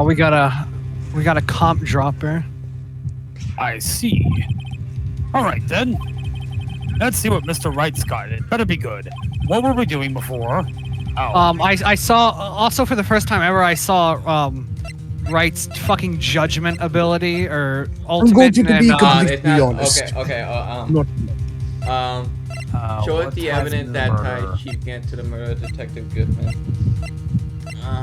Oh, we got a comp dropper. I see. All right, then. Let's see what Mr. Wright's got. It better be good. What were we doing before? Oh. I saw, also for the first time ever, I saw, Wright's fucking judgment ability, or ultimate. I'm going to be it's completely not, honest. Okay. Show us the evidence that ties Chief Gant to the murder of Detective Goodman.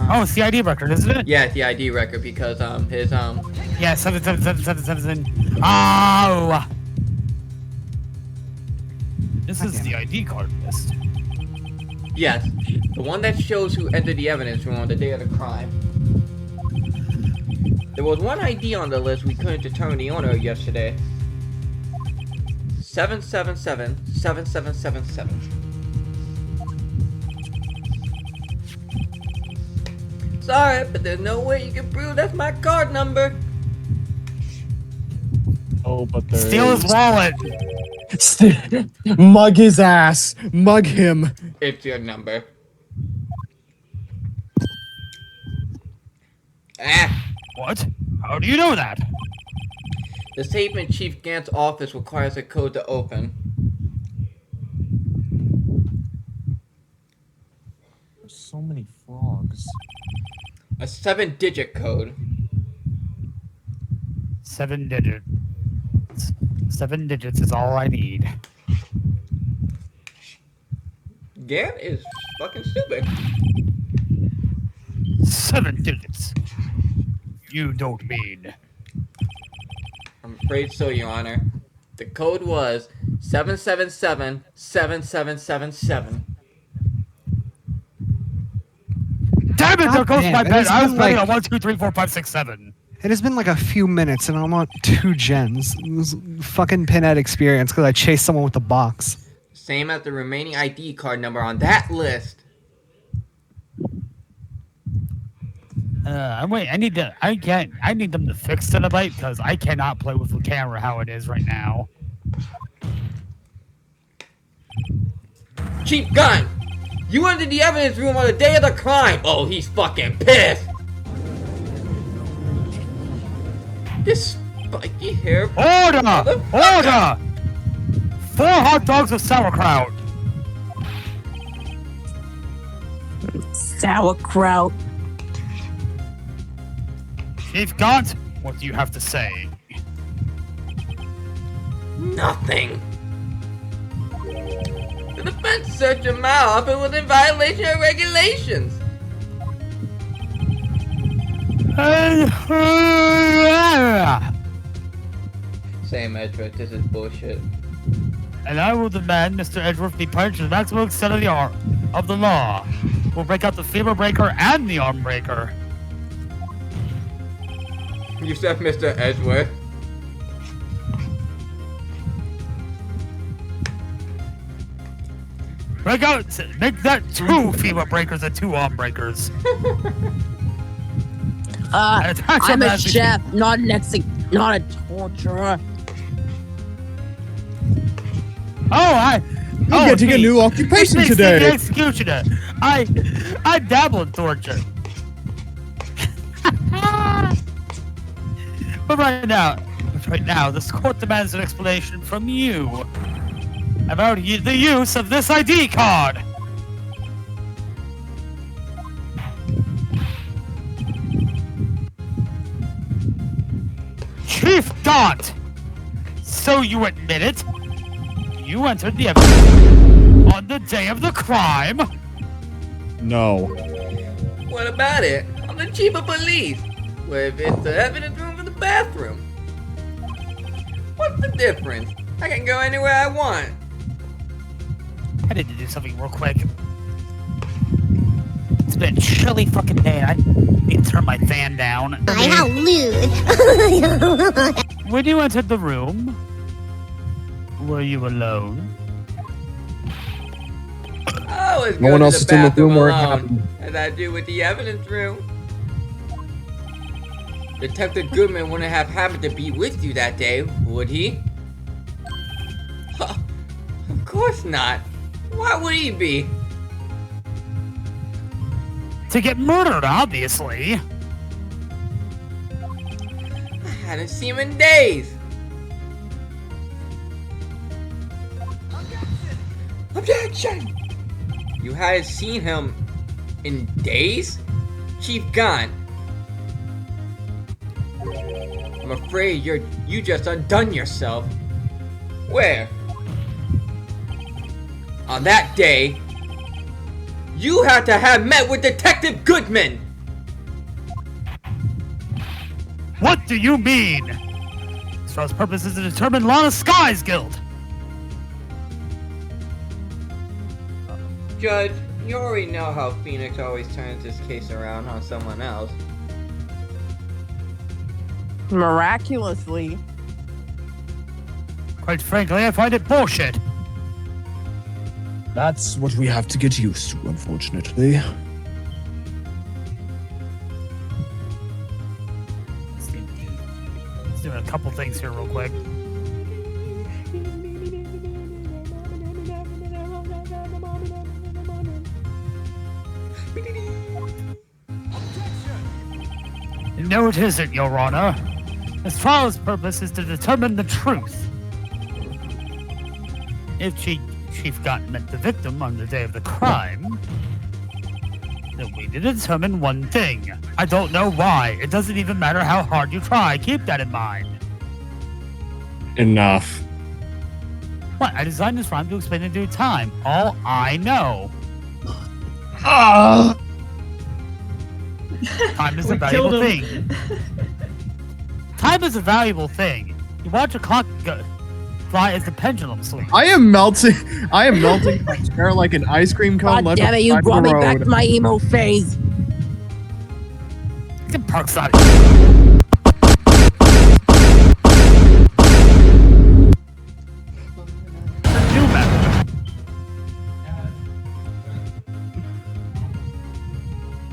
Oh, it's the ID record, isn't it? Yeah, it's the ID record because his Yeah, 77777. Oh. This is the ID card list. yes, the one that shows who entered the evidence room on the day of the crime. There was one ID on the list we couldn't determine the owner of yesterday. 777-7777. Sorry, but there's no way you can prove that's my card number. Oh, but there Steal his wallet. Mug his ass. Mug him. It's your number. Ah! What? How do you know that? The safe in Chief Gant's office requires a code to open. There's so many frogs. A 7-digit code. 7 digits. 7 digits is all I need. Gant is fucking stupid. 7 digits. You don't mean. I'm afraid so, Your Honor. The code was 777-7777. Damn it! There goes damn, my it pen. has I was been betting like- on 1, 2, 3, 4, 5, 6, 7. It has been like a few minutes, and I want 2 gens. This fucking pinhead experience because I chased someone with a box. Same as the remaining ID card number on that list. Wait. I need them to fix Cinnabite because I cannot play with the camera how it is right now. Chief Gunn! You entered the evidence room on the day of the crime! Oh, he's fucking pissed! This spiky hair... Order! motherfucker. Order! 4 hot dogs with sauerkraut. Sauerkraut. Chief Gaunt, what do you have to say? Nothing. The defense searched your mouth and was in violation of regulations. Same, Edgeworth. This is bullshit. And I will demand Mr. Edgeworth be punished to the maximum extent of the law. We'll break out the fever breaker and the arm breaker. You said Mr. Edgeworth. Make that 2 fever breakers and 2 arm breakers. I'm a chef, not a torturer. You're getting a new occupation today. The executioner. I dabble in torture. But right now, this court demands an explanation from you about the use of this ID card. Chief Gaunt! So you admit it? You entered the evidence on the day of the crime? No. What about it? I'm the chief of police. Well, if it's the evidence room or the bathroom. What's the difference? I can go anywhere I want. I need to do something real quick. It's been a chilly fucking day. I need to turn my fan down. How lewd. When you entered the room, were you alone? I always No go one to else the is in the bathroom room where it alone, happened. as I do with the evidence room. Detective Goodman wouldn't have happened to be with you that day, would he? Of course not. Why would he be? To get murdered, obviously. Hadn't seen him in days. Objection! You hadn't seen him in days? Chief gone. I'm afraid you just undone yourself. Where? On that day, you had to have met with Detective Goodman. What do you mean? Strauss' purpose is to determine Lana Skye's guilt. Judge, you already know how Phoneix always turns his case around on someone else. Miraculously. Quite frankly, I find it bullshit. That's what we have to get used to, unfortunately. Let's do a couple things here real quick. No, it isn't, Your Honor. This trial's purpose is to determine the truth. If Chief Gunn met the victim on the day of the crime, then we need to determine one thing. I don't know why. It doesn't even matter how hard you try. Keep that in mind. Enough. What? I designed this rhyme to explain in due time. All I know. Time is a valuable thing. Time is a valuable thing. You watch a clock fly as the pendulum swings. I am melting my chair like an ice cream cone. God damn it, you brought me back to my emo phase. Get perks on New method.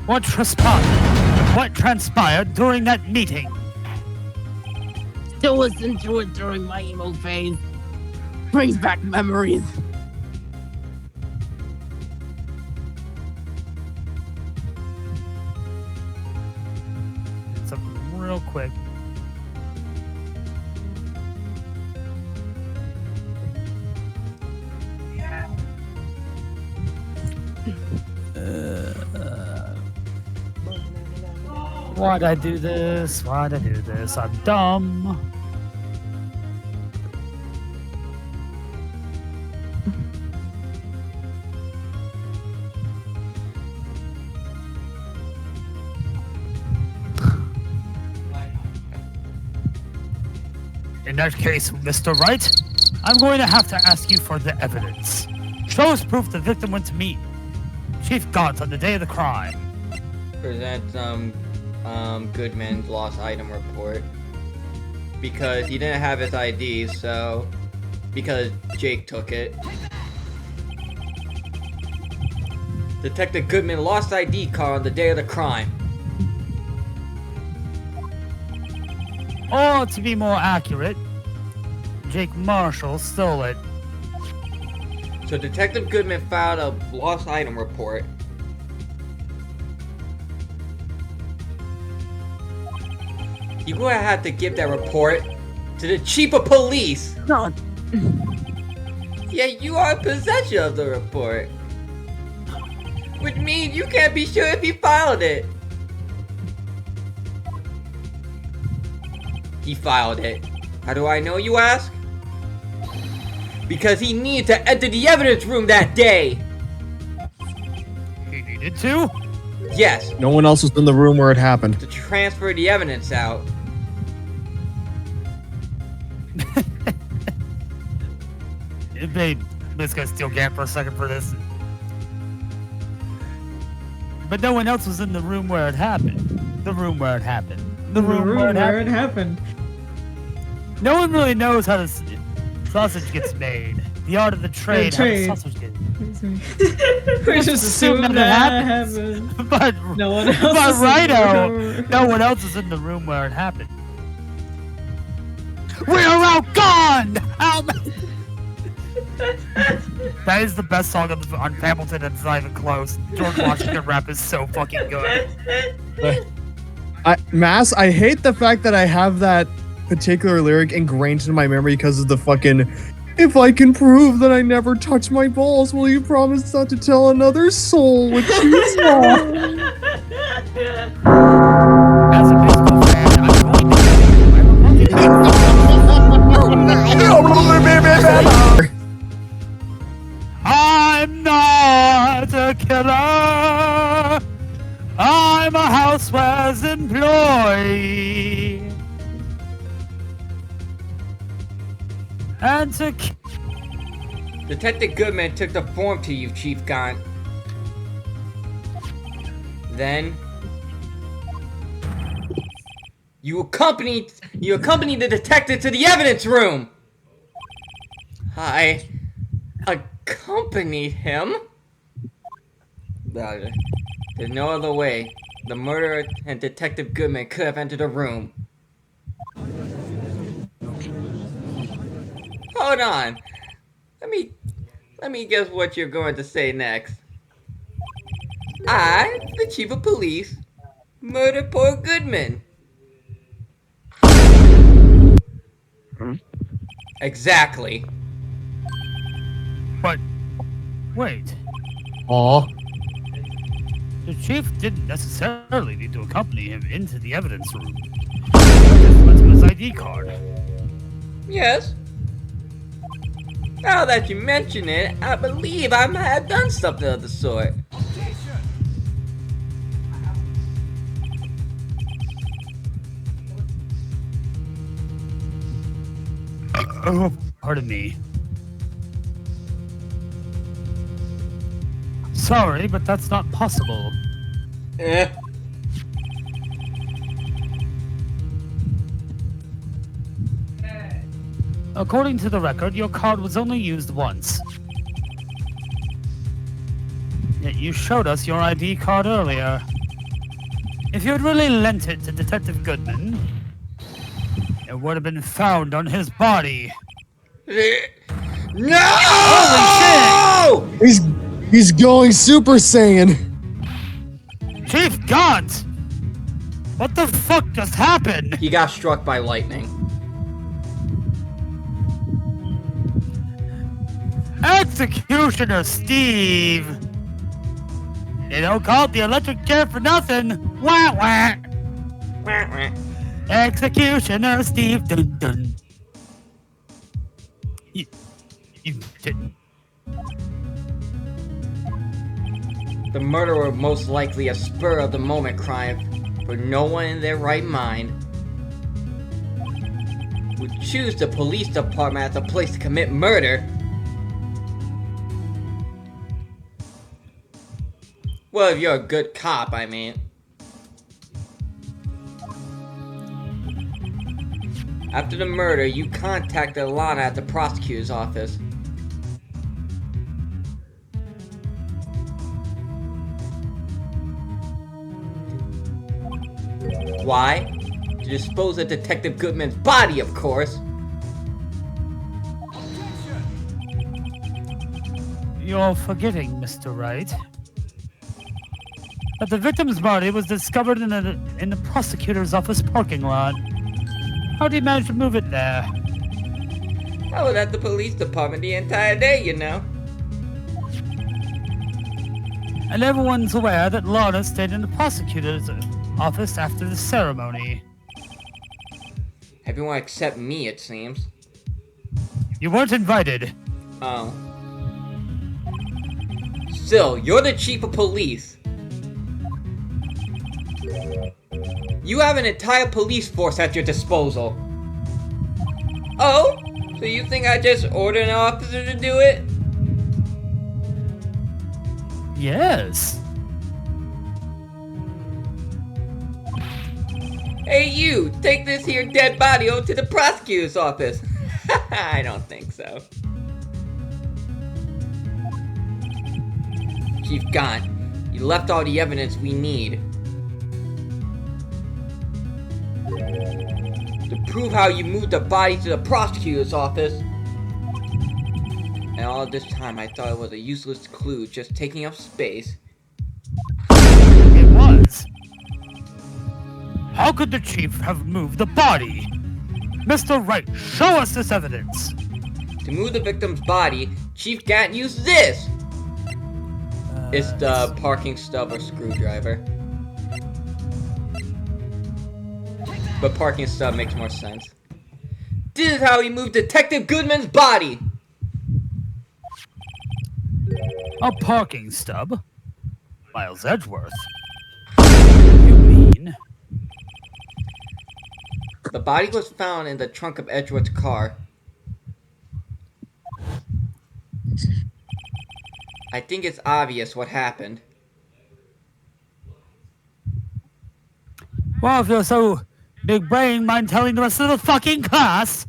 What transpired during that meeting? Still listen to it during my emo phase. Brings back memories. Something real quick. Why'd I do this? Why'd I do this? I'm dumb. In that case, Mr. Wright, I'm going to have to ask you for the evidence. Show us proof the victim went to meet Chief Gaunt on the day of the crime. Present Goodman's lost item report. Because he didn't have his ID, so... Because Jake took it. Detective Goodman lost ID card on the day of the crime. Or, to be more accurate, Jake Marshall stole it. So Detective Goodman filed a lost item report. You're gonna have to give that report to the chief of police. No. Yeah, you are in possession of the report. Which means you can't be sure if he filed it. He filed it. How do I know, you ask? Because he needed to enter the evidence room that day. He needed to? Yes, No one else was in the room where it happened. to transfer the evidence out. Babe, let's go steal Gant for a second for this. But no one else was in the room where it happened. The room where it happened. The room where it happened. No one really knows how the sausage gets made. The art of the trade. How the sausage gets made. We just assume that happened. But No one else. but is in the righto, room. no one else is in the room where it happened. We're outgunned! That is the best song on Hamilton, and it's not even close. George Washington rap is so fucking good. Mass, I hate the fact that I have that particular lyric ingrained in my memory because of the fucking. If I can prove that I never touched my balls, will you promise not to tell another soul what you saw? As a baseball fan, I'm going to I'm not a killer. I'm a housewares employee. And to Detective Goodman took the form to you, Chief Gaunt. Then you accompanied the detective to the evidence room. I accompanied him. There's no other way. The murderer and Detective Goodman could have entered the room. Hold on. Let me guess what you're going to say next. I, the chief of police, murdered poor Goodman. Exactly. But wait, Aw. the chief didn't necessarily need to accompany him into the evidence room. He just went to his ID card. Yes. Now that you mention it, I believe I might have done something of the sort. Oh, pardon me. Sorry, but that's not possible. Eh. According to the record, your card was only used once. Yet you showed us your ID card earlier. If you had really lent it to Detective Goodman, it would have been found on his body. No! Holy He's going Super Saiyan. Chief Gaunt! What the fuck just happened? He got struck by lightning. Executioner Steve! They don't call it the electric chair for nothing. Wah wah! Wah, wah. Executioner Steve, dun dun. You didn't. The murderer most likely a spur of the moment crime, for no one in their right mind would choose the police department as a place to commit murder. Well, if you're a good cop, I mean. After the murder, you contacted Lana at the prosecutor's office. Why? To dispose of Detective Goodman's body, of course. You're forgetting, Mr. Wright, that the victim's body was discovered in the prosecutor's office parking lot. How did you manage to move it there? I was at the police department the entire day, you know. And everyone's aware that Lana stayed in the prosecutor's office after the ceremony. Everyone except me, it seems. You weren't invited. Oh. Still, you're the chief of police. You have an entire police force at your disposal. Oh? So you think I just ordered an officer to do it? Yes. Hey you, take this here dead body over to the prosecutor's office. I don't think so. Chief Gaunt, you left all the evidence we need. To prove how you moved the body to the prosecutor's office. And all this time I thought it was a useless clue just taking up space. It was. How could the chief have moved the body? Mr. Wright, show us this evidence. To move the victim's body, Chief Gat used this. It's the parking stub or screwdriver. But parking stub makes more sense. This is how he moved Detective Goodman's body. A parking stub? Miles Edgeworth. You mean? The body was found in the trunk of Edgeworth's car. I think it's obvious what happened. Well, if you're so big brain, mind telling the rest of the fucking class?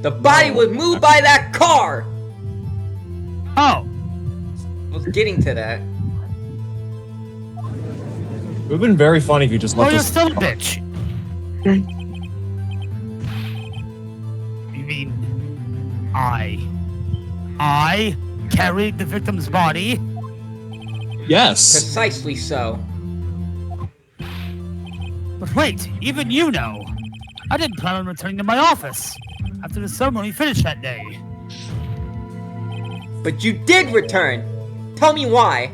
The body was moved by that car! Oh. I was getting to that. It would have been very funny if you just Well, left you're us. still a bitch. You mean I carried the victim's body? Yes. Precisely so. But wait, even you know. I didn't plan on returning to my office after the ceremony finished that day. But you did return! Tell me why!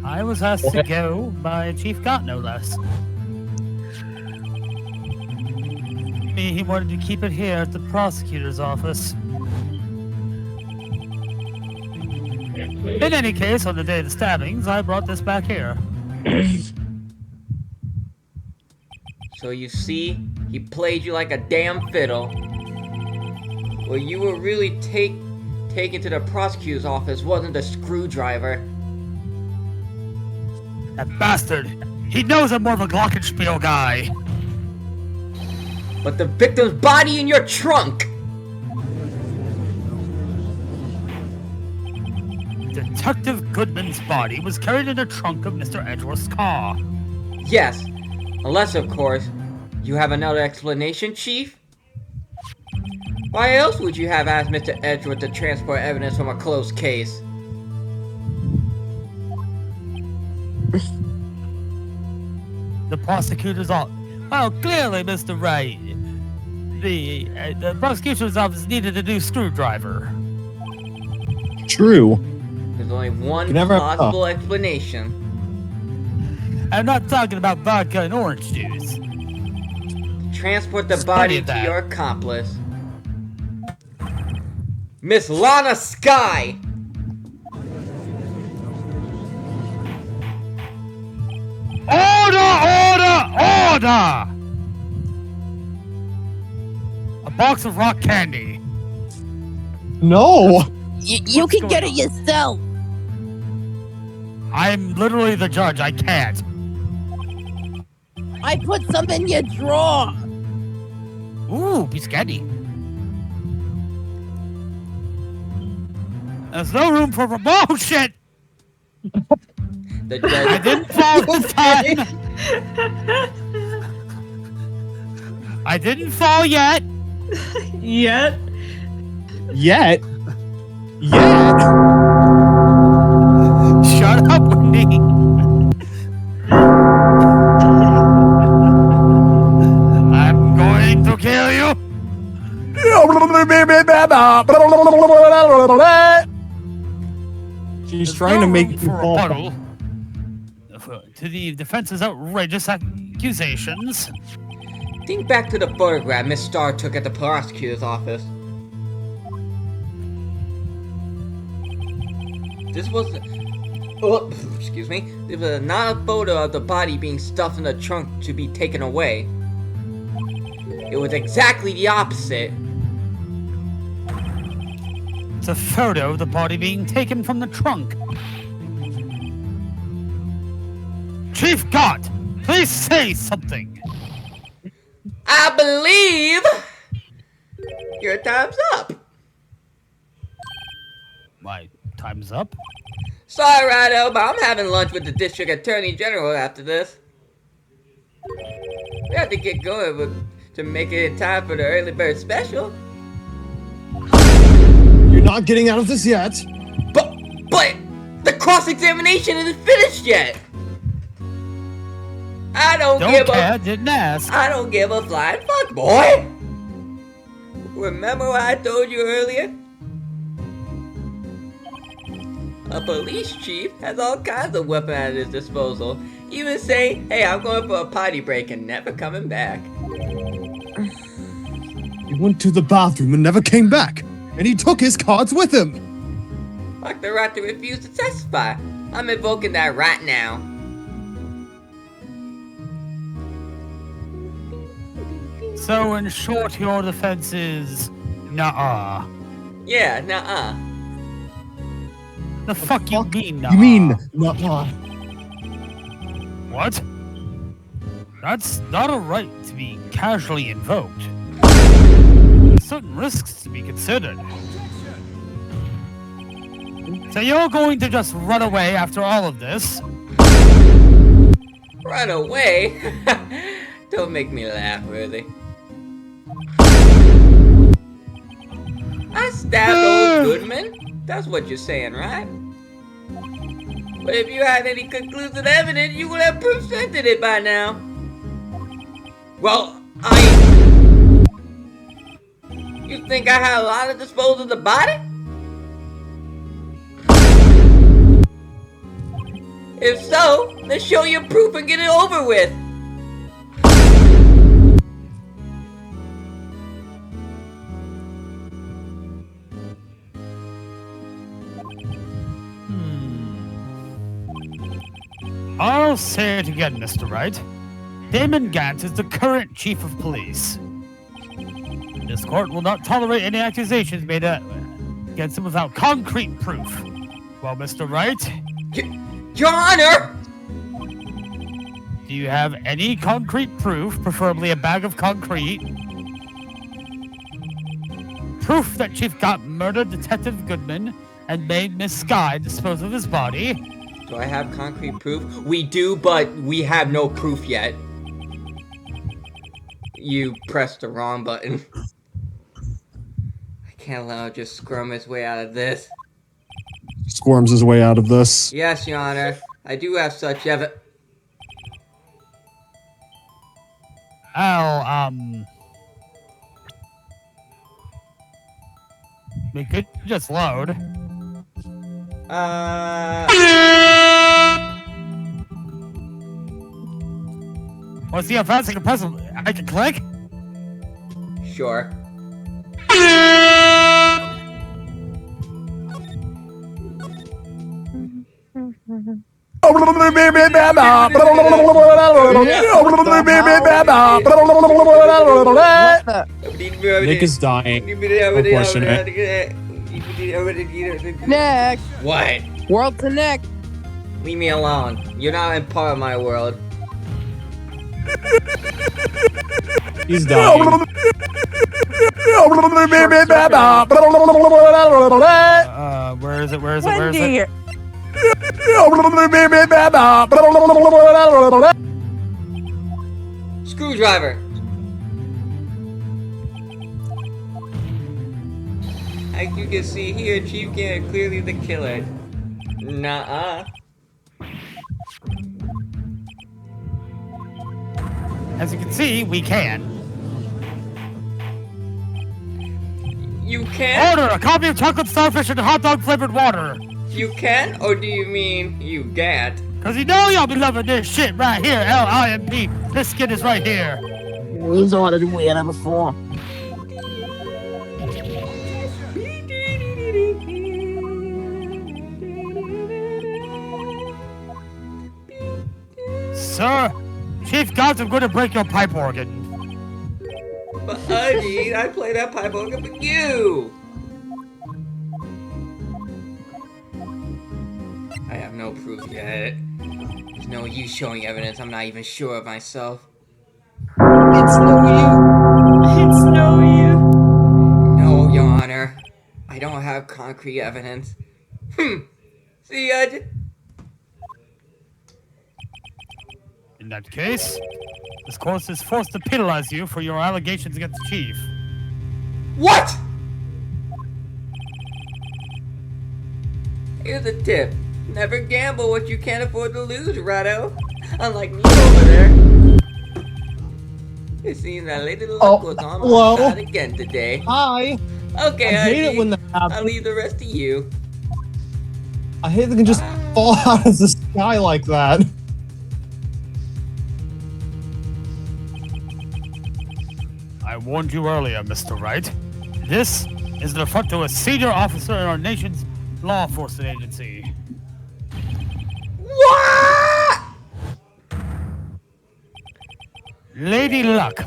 I was asked to go by Chief Gott, no less. He wanted to keep it here at the prosecutor's office. In any case, on the day of the stabbings, I brought this back here. So you see, he played you like a damn fiddle. What you were really taken to the prosecutor's office wasn't a screwdriver. That bastard! He knows I'm more of a glockenspiel guy! But the victim's body in your trunk! Detective Goodman's body was carried in the trunk of Mr. Edgeworth's car. Yes, unless, of course, you have another explanation, Chief? Why else would you have asked Mr. Edgeworth to transport evidence from a closed case? The prosecutor's office. Well, clearly, Mr. Wright. The prosecutor's office needed a new screwdriver. True. There's only one You never- plausible explanation. I'm not talking about vodka and orange juice. Transport the Plenty body of to that. your accomplice. Miss Lana Skye! Order! A box of rock candy. No. You What's can get it going yourself. I'm literally the judge. I can't. I put some in your drawer. Ooh, biscotti. There's no room for promotion. The I judge. didn't fall this time. I didn't fall yet. Yet. Yet. Shut up, Wendy. I'm going to kill you. She's There's trying no to make room you for fall. rebuttal to the defense's outrageous accusations. Think back to the photograph Miss Starr took at the prosecutor's office. This was... Oh, excuse me. This was not a photo of the body being stuffed in the trunk to be taken away. It was exactly the opposite. It's a photo of the body being taken from the trunk. Chief Gott, please say something. I believe... Your time's up. My time's up. Sorry, Rado, but I'm having lunch with the District Attorney General after this. We have to get going to make it in time for the early bird special. You're not getting out of this yet. But the cross-examination isn't finished yet. I don't didn't ask. I don't give a flying fuck, boy. Remember what I told you earlier? A police chief has all kinds of weapons at his disposal. Even saying, hey, I'm going for a potty break and never coming back. He went to the bathroom and never came back. And he took his cards with him. Fuck the right to refuse to testify. I'm invoking that right now. So, in short, your defense is nuh-uh. Yeah, nuh-uh. The fuck you mean, nuh-uh? You mean, nuh-uh. What? That's not a right to be casually invoked. There's certain risks to be considered. So you're going to just run away after all of this? Run away? Don't make me laugh, really. I stabbed old Goodman? That's what you're saying, right? But if you had any conclusive evidence, you would have presented it by now. Well, You think I had a lot to dispose of the body? If so, then show your proof and get it over with. I'll say it again, Mr. Wright. Damon Gant is the current chief of police. This court will not tolerate any accusations made against him without concrete proof. Well, Mr. Wright? Your Honor! Do you have any concrete proof, preferably a bag of concrete? Proof that Chief Gant murdered Detective Goodman and made Miss Skye dispose of his body? Do I have concrete proof? We do, but we have no proof yet. You pressed the wrong button. I can't allow him to just squirm his way out of this. Squirms his way out of this. Yes, Your Honor. I do have such evidence. We could just load. Want to see how fast I can press them? I can click? Sure. Nick is dying. Unfortunate. Next. What? World to next. Leave me alone. You're not in part of my world. He's dying. Where is it? Wendy. Screwdriver. As you can see here, Chief Gant clearly the killer. Nuh-uh. As you can see, we can. You can? Order a copy of chocolate starfish and hot dog flavored water. You can? Or do you mean you can't? Cause you know y'all be loving this shit right here, L-I-M-P. This skin is right here. He's ordered weird before. Sir, Chief Gant, I'm going to break your pipe organ. But honey, I play that pipe organ with you. I have no proof yet. There's no use showing evidence. I'm not even sure of myself. It's no you. It's no you. No, Your Honor. I don't have concrete evidence. See, In that case, this court is forced to penalize you for your allegations against the Chief. What? Here's a tip. Never gamble what you can't afford to lose, Rado. Unlike me over there. It seems that Lady Luck was on my side again today. Hi. Okay, I hate it when that I'll happens. leave the rest to you. I hate they can just fall out of the sky like that. I warned you earlier, Mr. Wright. This is the affront to a senior officer in our nation's law enforcement agency. What? Lady Luck,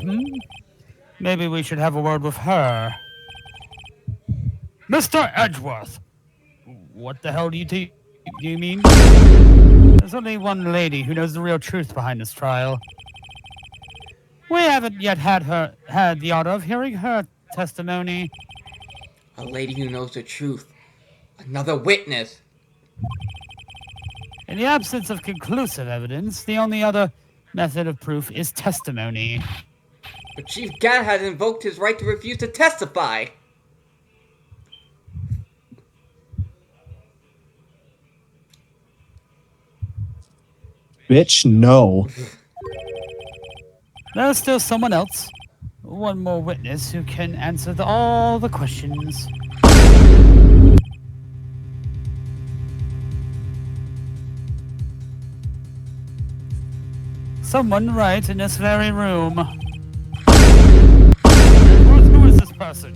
Maybe we should have a word with her. Mr. Edgeworth! What the hell do you mean? There's only one lady who knows the real truth behind this trial. We haven't yet had the honor of hearing her testimony. A lady who knows the truth. Another witness. In the absence of conclusive evidence, the only other method of proof is testimony. But Chief Gann has invoked his right to refuse to testify. Bitch, no. There's still someone else. One more witness who can answer all the questions. Someone right in this very room. Who is this person?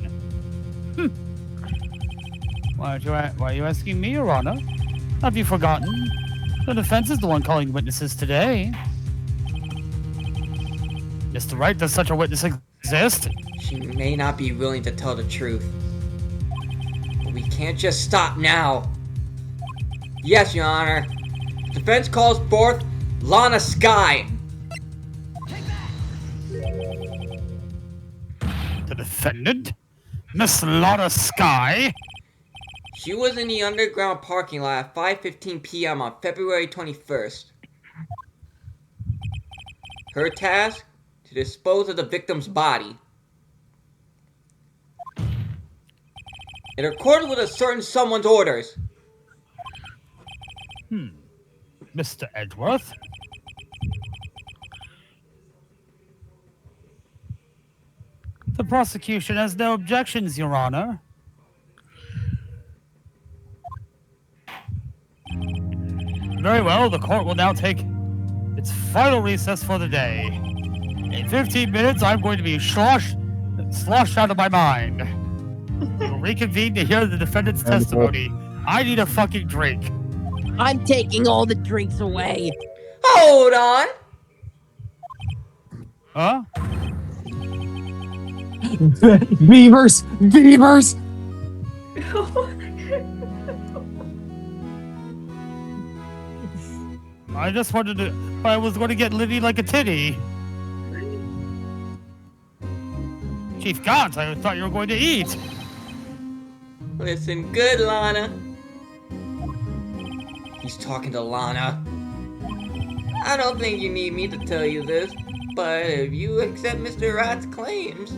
Why are you asking me, Your Honor? Have you forgotten? The defense is the one calling witnesses today. Mr. Wright, does such a witness exist? She may not be willing to tell the truth. But we can't just stop now. Yes, Your Honor. Defense calls forth Lana Skye. The defendant? Miss Lana Skye? She was in the underground parking lot at 5:15 p.m. on February 21st. Her task? To dispose of the victim's body. In accordance with a certain someone's orders. Mr. Edgeworth? The prosecution has no objections, Your Honor. Very well, the court will now take its final recess for the day. In 15 minutes, I'm going to be sloshed out of my mind. We'll reconvene to hear the defendant's testimony. I need a fucking drink. I'm taking all the drinks away. Hold on! Huh? Beavers! Beavers! I just wanted to... I was going to get Liddy like a titty. Chief Gaunt, I thought you were going to eat. Listen good, Lana. He's talking to Lana. I don't think you need me to tell you this, but if you accept Mr. Wright's claims,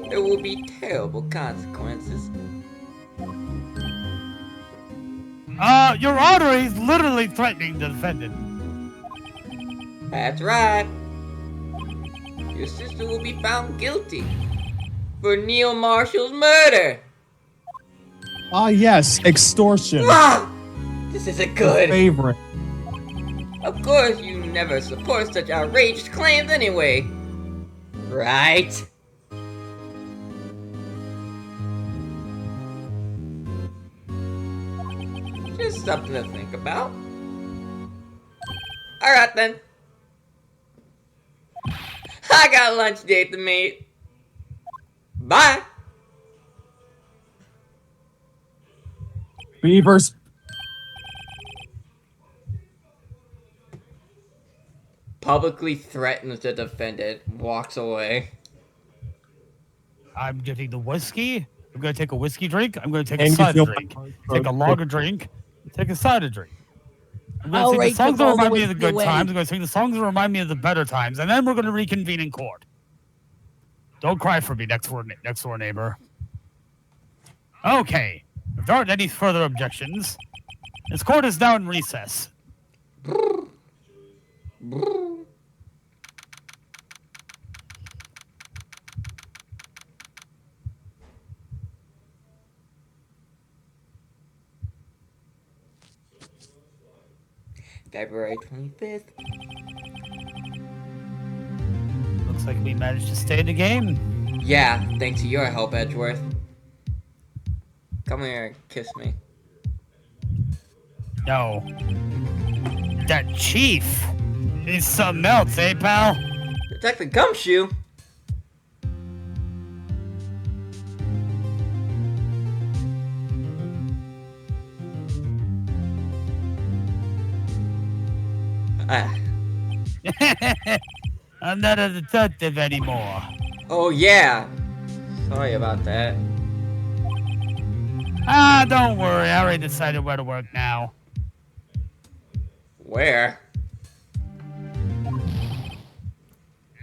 there will be terrible consequences. Your Honor, he's literally threatening the defendant. That's right. Your sister will be found guilty for Neil Marshall's murder. Ah, yes, extortion. Ah! This isn't good. Favorite. Of course, you never support such outrageous claims anyway. Right? Just something to think about. Alright then. I got a lunch date to meet. Bye. Beavers. Publicly threatens the defendant, walks away. I'm getting the whiskey. I'm going to take a whiskey drink. I'm going to take And a you cider feel drink. like- Take a lager drink. Take a cider drink. I'm going All to sing right, the songs took that all the remind me of the whiskey good away. times. I'm going to sing the songs that remind me of the better times. And then we're going to reconvene in court. Don't cry for me, next door neighbor. Okay. If there aren't any further objections, His court is now in recess. February 25th. Looks like we managed to stay in the game. Yeah, thanks to your help, Edgeworth. Come here and kiss me. No. That chief! He's something else, eh, pal? Detective Gumshoe? I'm not a detective anymore. Oh yeah. Sorry about that. Ah, don't worry. I already decided where to work now. Where?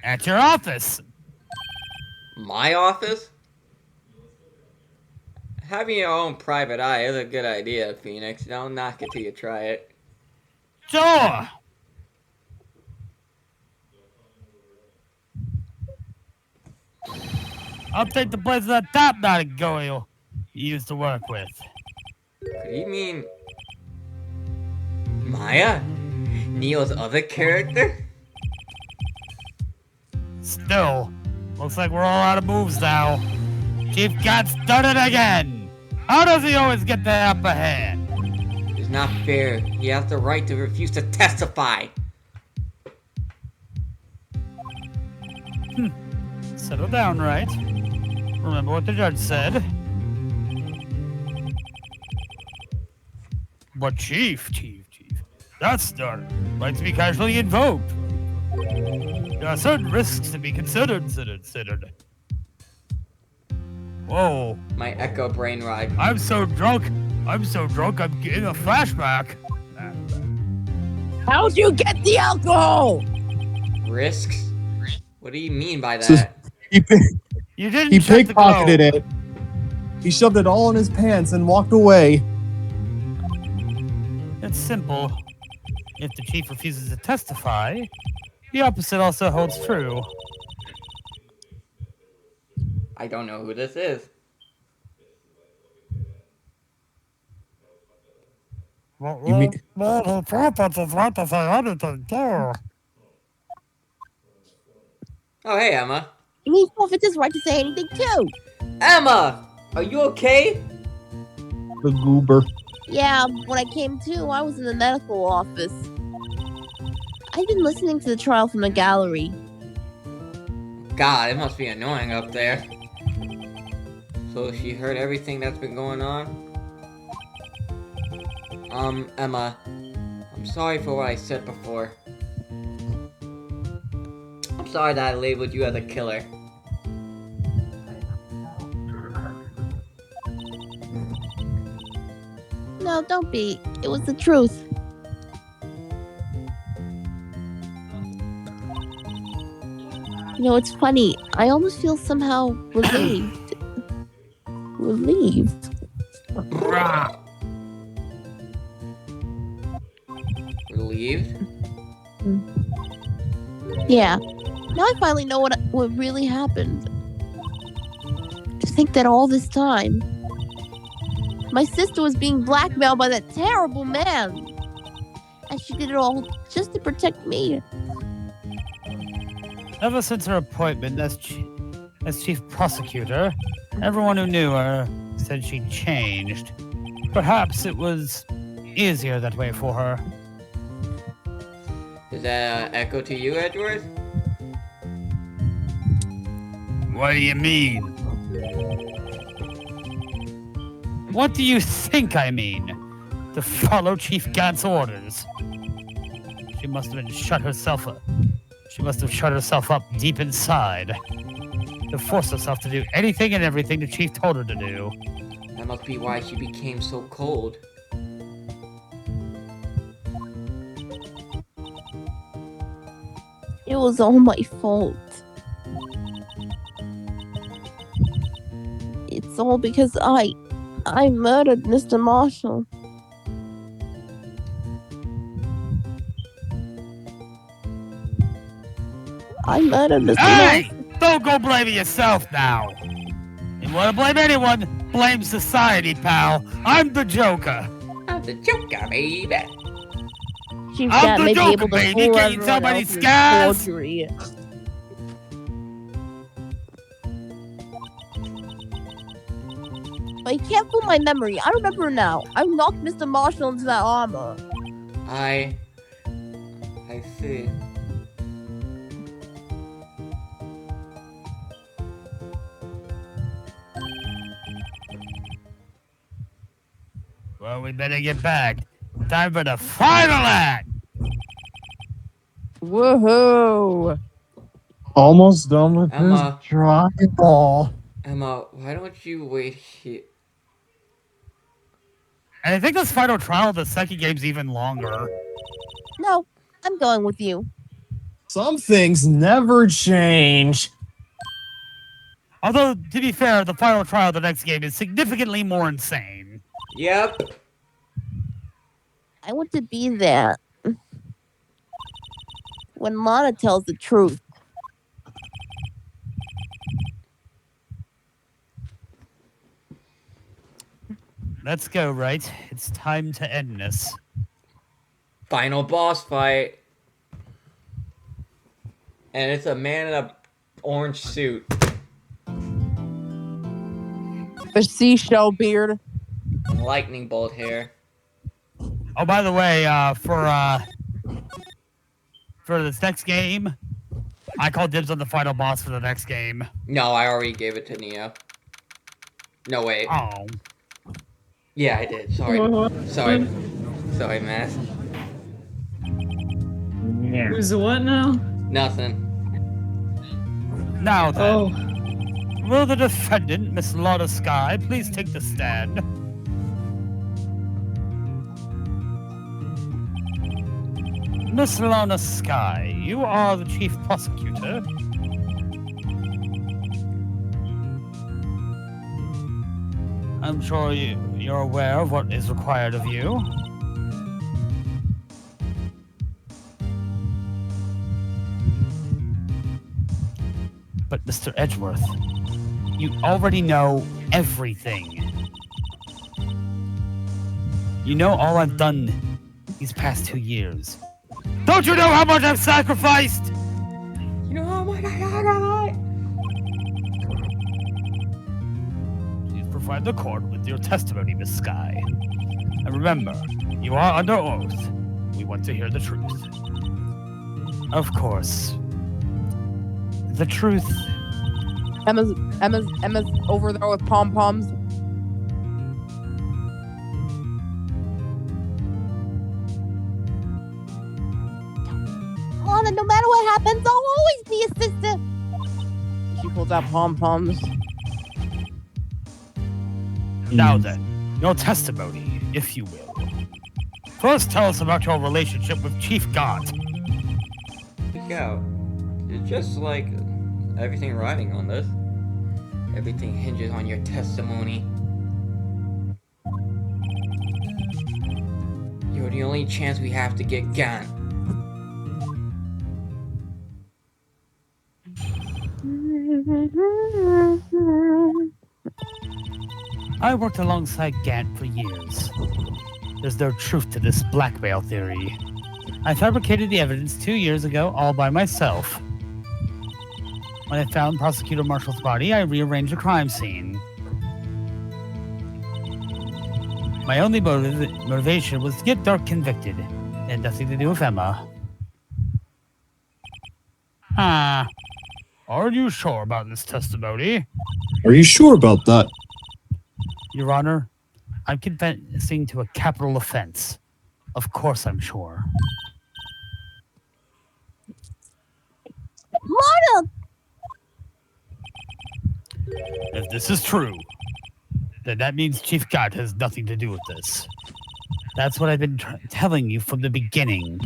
At your office. My office? Having your own private eye is a good idea, Phoenix. Don't knock it till you try it. Sure. I'll take the place of that top-knotted girl you used to work with. Could you mean Maya? Neo's other character? Still, looks like we're all out of moves now. Chief Got's done it again. How does he always get the upper hand? It's not fair. He has the right to refuse to testify. Settle down, Wright. Remember what the judge said. But Chief. That's not right to be casually invoked. There are certain risks to be considered. Whoa. My echo brain ride. I'm so drunk, I'm getting a flashback. How'd you get the alcohol? Risks? What do you mean by So- that? You didn't He check the pickpocketed globe. it. He shoved it all in his pants and walked away. It's simple. If the chief refuses to testify, the opposite also holds true. I don't know who this is. You mean- the purpose is not to say anything, too. Oh, hey, Emma. You mean Fitz is right to say anything too? Emma! Are you okay? The goober. Yeah, when I came to, I was in the medical office. I've been listening to the trial from the gallery. God, it must be annoying up there. So she heard everything that's been going on? Emma. I'm sorry for what I said before. I'm sorry that I labeled you as a killer. No, don't be. It was the truth. You know, it's funny. I almost feel somehow relieved. Relieved? Relieved? Yeah. Now I finally know what really happened. To think that all this time, my sister was being blackmailed by that terrible man. And she did it all just to protect me. Ever since her appointment as chief prosecutor, everyone who knew her said she changed. Perhaps it was easier that way for her. Is that echo to you, Edgeworth? What do you mean? What do you think I mean? To follow Chief Gant's orders. She must have shut herself up deep inside. To force herself to do anything and everything the chief told her to do. That must be why she became so cold. It was all my fault. It's all because I murdered Mr. Marshall. I murdered Mr. Hey! Marshall. Don't go blaming yourself now. You want to blame anyone? Blame society, pal. I'm the Joker. I'm the Joker, baby. Chief I'm Cat the may be Joker, able to baby. fool Can't you tell everyone by else these with his scars? forgery. But you can't fool my memory. I remember now. I knocked Mr. Marshall into that armor. I see. Well, we better get back. Time for the final act. Woohoo! Almost done with this Emma. drywall. Emma, why don't you wait here? And I think this final trial of the second game's even longer. No, I'm going with you. Some things never change. Although, to be fair, the final trial of the next game is significantly more insane. Yep. I want to be there. When Lana tells the truth. Let's go, Wright. It's time to end this. Final boss fight. And it's a man in a orange suit. A seashell beard. Lightning bolt hair. Oh, by the way, for this next game, I call dibs on the final boss for the next game. No, I already gave it to Neo. No, wait. Oh. Yeah, I did. Sorry. Sorry, man. Who's the what now? Nothing. Now then, Oh, will the defendant, Miss Ema Skye, please take the stand? Miss Ema Skye, you are the chief prosecutor. I'm sure you're aware of what is required of you. But Mr. Edgeworth, you already know everything. You know all I've done these past 2 years. Don't you know how much I've sacrificed? You know how much I got? Please provide the court with your testimony, Miss Skye. And remember, you are under oath. We want to hear the truth. Of course. The truth. Emma's over there with pom-poms. Lana, no matter what happens, I'll always be a sister. She pulls out pom-poms. Now then, your testimony, if you will. First, tell us about your relationship with Chief God. Go. It's just like everything riding on this. Everything hinges on your testimony. You're the only chance we have to get Gant. I worked alongside Gant for years. There's no truth to this blackmail theory. I fabricated the evidence 2 years ago all by myself. When I found Prosecutor Marshall's body, I rearranged the crime scene. My only motivation was to get Dark convicted. It had nothing to do with Emma. Are you sure about this testimony? Are you sure about that? Your Honor, I'm confessing to a capital offense. Of course I'm sure. Lana! If this is true, then that means Chief God has nothing to do with this. That's what I've been telling you from the beginning.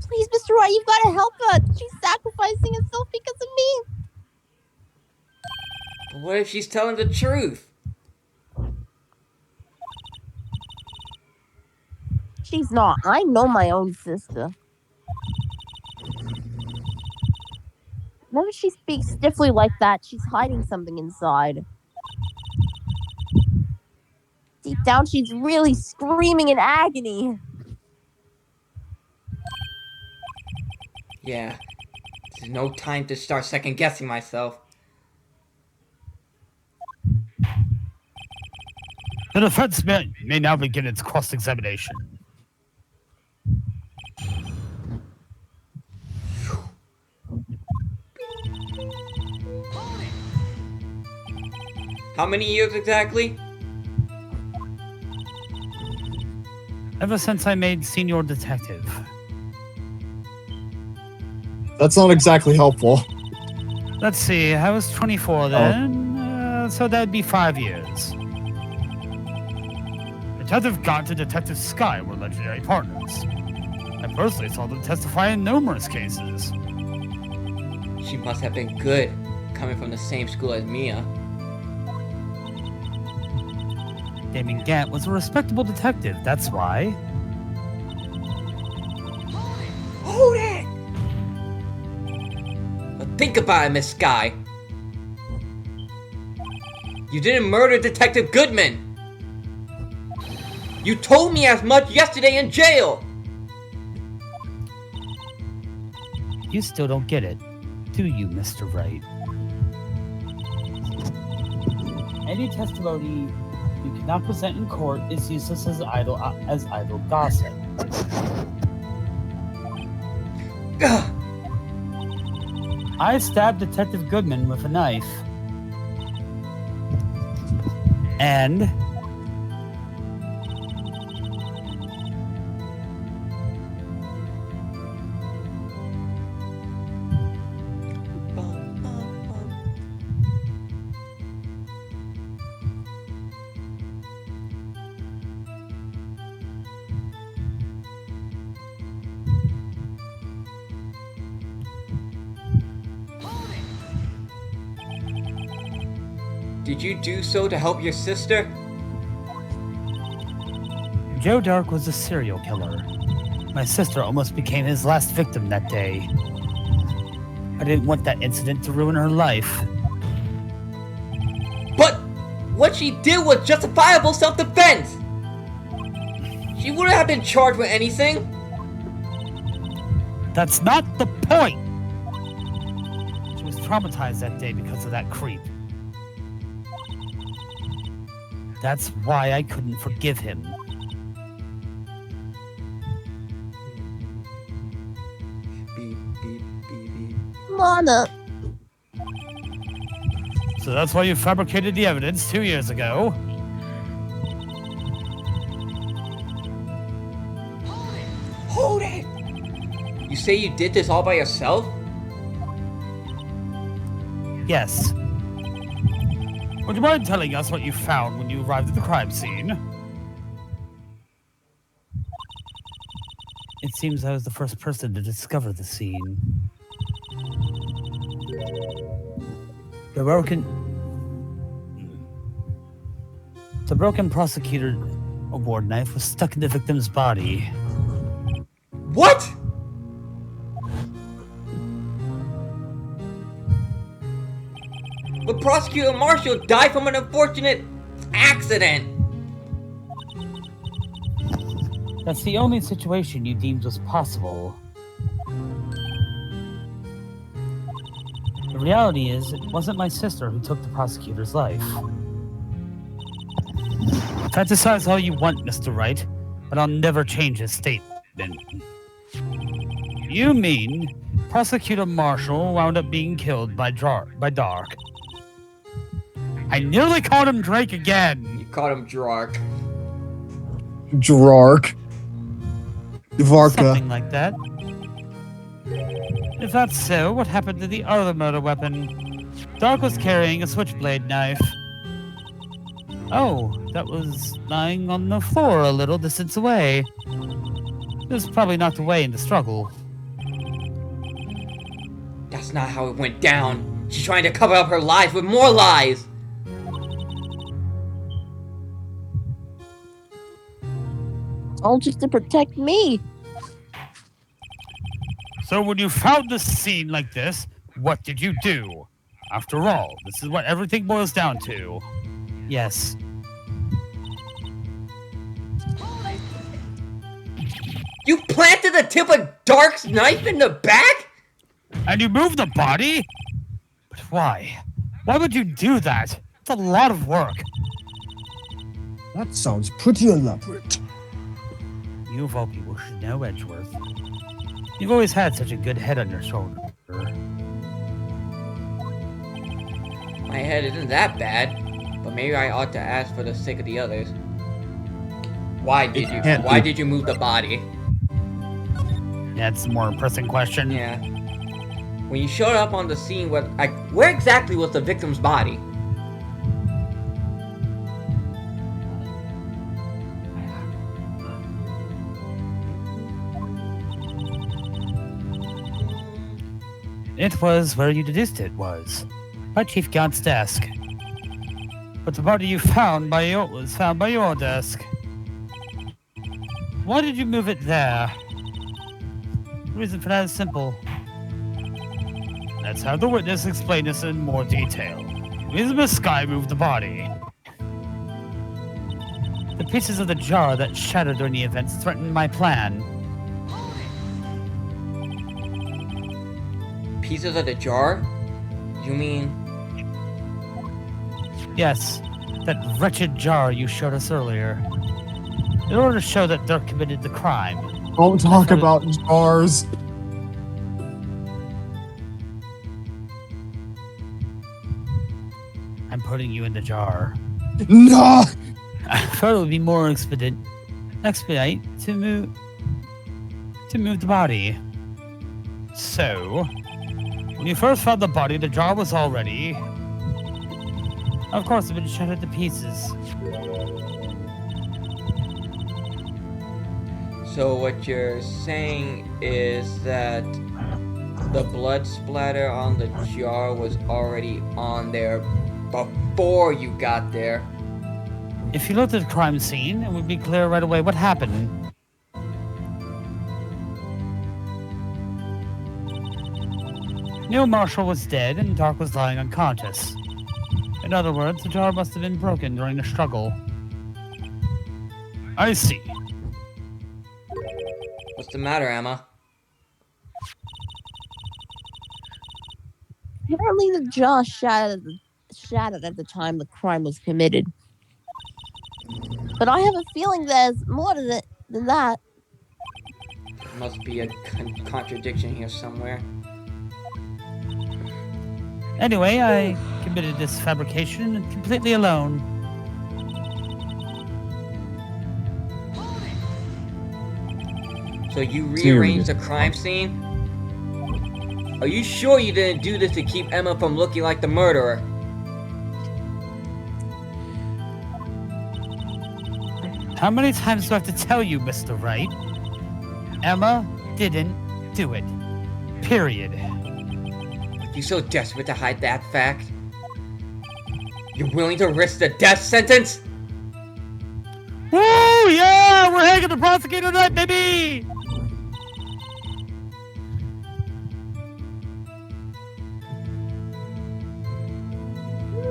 Please, Mr. Wright, you've got to help her. She's sacrificing herself because of me. But what if she's telling the truth? She's not. I know my own sister. Whenever she speaks stiffly like that, she's hiding something inside. Deep down, she's really screaming in agony. Yeah. There's no time to start second guessing myself. The defense may now begin its cross-examination. How many years exactly? Ever since I made senior detective. That's not exactly helpful. Let's see, I was 24 then, so that'd be 5 years. Detective Gant and Detective Skye were legendary partners. I personally saw them testify in numerous cases. She must have been good, coming from the same school as Mia. Damon Gant was a respectable detective, that's why. Hold it! But think about it, Miss Skye. You didn't murder Detective Goodman! You told me as much yesterday in jail! You still don't get it, do you, Mr. Wright? Any testimony you cannot present in court is useless as idle gossip. Ugh. I stabbed Detective Goodman with a knife. And Did you do so to help your sister? Joe Dark was a serial killer. My sister almost became his last victim that day. I didn't want that incident to ruin her life. But what she did was justifiable self-defense! She wouldn't have been charged with anything! That's not the point! She was traumatized that day because of that creep. That's why I couldn't forgive him. Beep, beep, beep, beep. Lana, So that's why you fabricated the evidence 2 years ago. Hold it! You say you did this all by yourself? Yes. Would you mind telling us what you found when you arrived at the crime scene? It seems I was the first person to discover the scene. The broken prosecutor award knife was stuck in the victim's body. What?! But Prosecutor Marshall died from an unfortunate accident! That's the only situation you deemed was possible. The reality is, it wasn't my sister who took the prosecutor's life. Fantasize all you want, Mr. Wright, but I'll never change his statement. You mean Prosecutor Marshall wound up being killed by Dark? I nearly called him Drake again! You called him Drark. Drark. Varka. Something like that. If that's so, what happened to the other murder weapon? Dark was carrying a switchblade knife. Oh, that was lying on the floor a little distance away. It was probably knocked away in the struggle. That's not how it went down. She's trying to cover up her lies with more lies! All just to protect me. So when you found the scene like this, what did you do? After all, this is what everything boils down to. Yes. You planted the tip of Dark's knife in the back? And you moved the body? But why? Why would you do that? It's a lot of work. That sounds pretty elaborate. You of all people should know, Edgeworth. You've always had such a good head on your shoulder. My head isn't that bad, but maybe I ought to ask for the sake of the others. Why did you move the body? That's a more pressing question. Yeah. When you showed up on the scene, where exactly was the victim's body? It was where you deduced it was. By Chief Gaunt's desk. But the body you found was found by your desk. Why did you move it there? The reason for that is simple. Let's have the witness explain this in more detail. Ema Skye moved the body. The pieces of the jar that shattered during the events threatened my plan. Pieces of the jar? You mean... Yes, that wretched jar you showed us earlier. In order to show that Dirk committed the crime. Don't talk about jars. I'm putting you in the jar. No! I thought it would be more expedite to move the body. So, when you first found the body, the jar was already... Of course, it's been shattered to pieces. So what you're saying is that the blood splatter on the jar was already on there before you got there. If you looked at the crime scene, it would be clear right away what happened. Neil Marshall was dead and Dark was lying unconscious. In other words, the jar must have been broken during the struggle. I see. What's the matter, Emma? Apparently the jaw shattered at the time the crime was committed. But I have a feeling there's more to it than that. There must be a contradiction here somewhere. Anyway, I committed this fabrication completely alone. So you rearranged the crime scene? Are you sure you didn't do this to keep Emma from looking like the murderer? How many times do I have to tell you, Mr. Wright? Emma didn't do it. Period. You so desperate to hide that fact? You're willing to risk the death sentence? Woo! Yeah! We're hanging the prosecutor tonight, baby!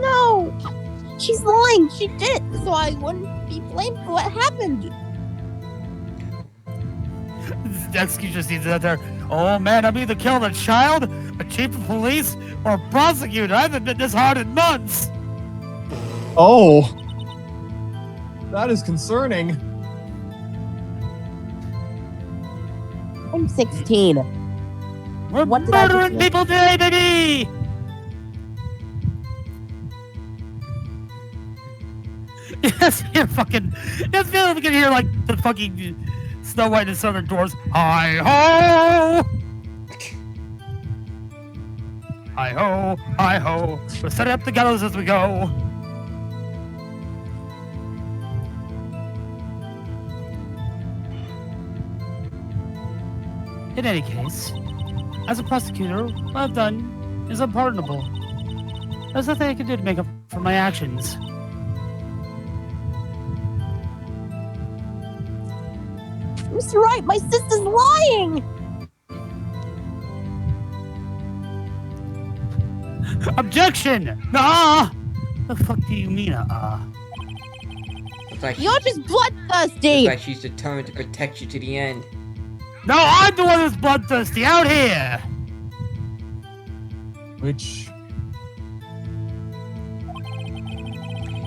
No! She's lying! She did it, so I wouldn't be blamed for what happened! That excuse just needs out there. Oh man, I'm either killing a child, a chief of police, or a prosecutor. I haven't been this hard in months! Oh. That is concerning. I'm 16. We're What did I do? murdering people today, baby! Yes, you're fucking... Yes, we can hear like the fucking Snow White and Southern Dwarfs. Hi-ho! Hi-ho, hi-ho. We're setting up the gallows as we go. In any case, as a prosecutor, what I've done is unpardonable. There's nothing I can do to make up for my actions. Mr. Wright, my sister's lying! Objection! Nah! The fuck do you mean, Looks like You're just bloodthirsty! Looks like she's determined to protect you to the end. No, I'm the one who's bloodthirsty out here! Which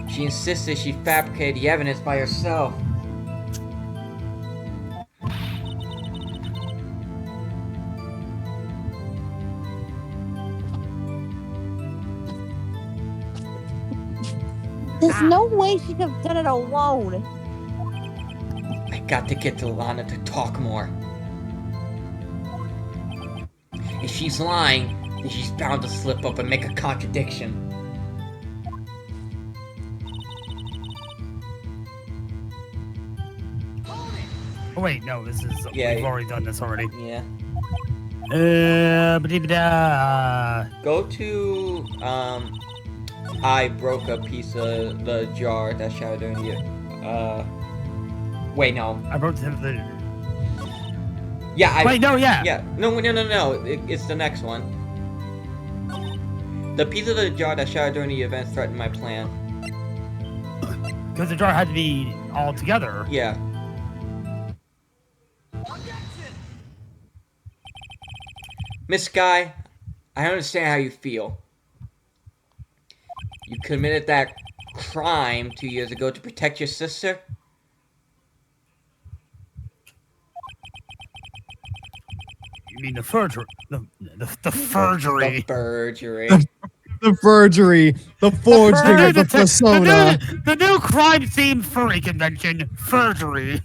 She insisted she fabricated the evidence by herself. There's no way she could have done it alone. I got to get to Lana to talk more. If she's lying, then she's bound to slip up and make a contradiction. Oh, wait, no, this is... Yeah, we've already done this already. Yeah. Ba-dee-ba-da. Go to, I broke a piece of the jar that shattered during the, wait, no. I wrote him the... Yeah, I... Wait, no, yeah. Yeah, no, it's the next one. The piece of the jar that shattered during the event threatened my plan. Because the jar had to be all together. Yeah. Miss Skye, I understand how you feel. You committed that crime 2 years ago to protect your sister? You mean the forgery? The forgery. The perjury. the forgery, the forging of the persona. The new crime-themed furry convention, forgery.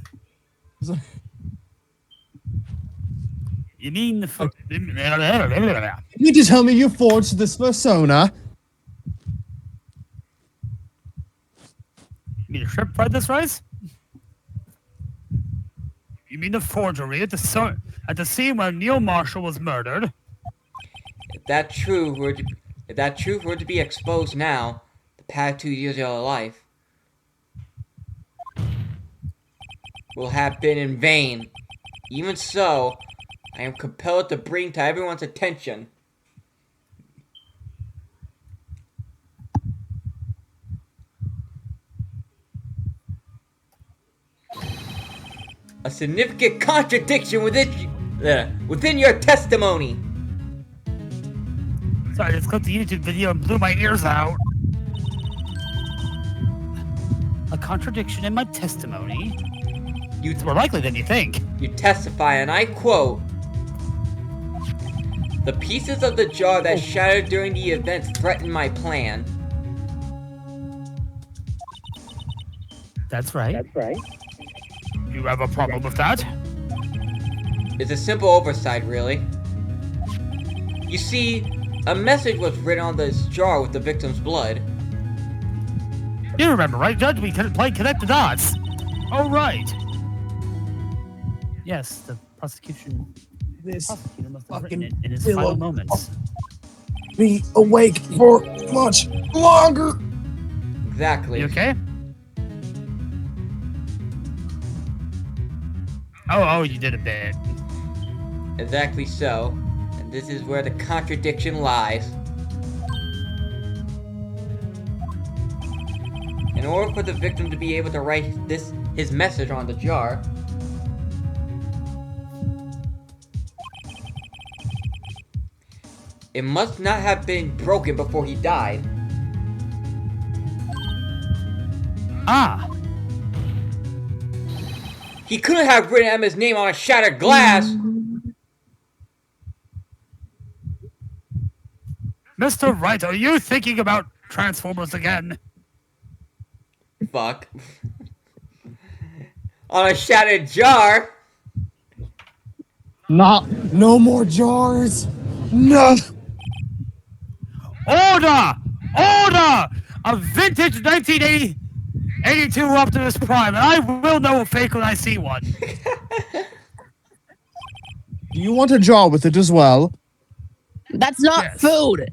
You mean the... You mean to tell me you forged this persona? You mean the shrimp fried this rice? You mean the forgery at the scene where Neil Marshall was murdered? If that truth were to be exposed now, the past 2 years of your life will have been in vain. Even so, I am compelled to bring to everyone's attention a significant contradiction within your testimony. Sorry, I just clicked the YouTube video and blew my ears out. A contradiction in my testimony? It's more likely than you think. You testify, and I quote, "The pieces of the jar that shattered during the event threatened my plan." That's right. You have a problem with that? It's a simple oversight, really. You see, a message was written on this jar with the victim's blood. You remember, right, Judge? We played Connect the Dots. Oh, right. Yes, the prosecutor This must have fucking written it in his pillow. final moments. Be awake for much longer. Exactly. You okay? Oh, you did a bit. Exactly so. And this is where the contradiction lies. In order for the victim to be able to write his message on the jar, it must not have been broken before he died. Ah! He couldn't have written Emma's name on a shattered glass. Mr. Wright, are you thinking about Transformers again? Fuck. On a shattered jar. No more jars. No. Order! Order! A vintage 1982 Optimus Prime, and I will know a fake when I see one. Do you want a jar with it as well? That's not Yes. food.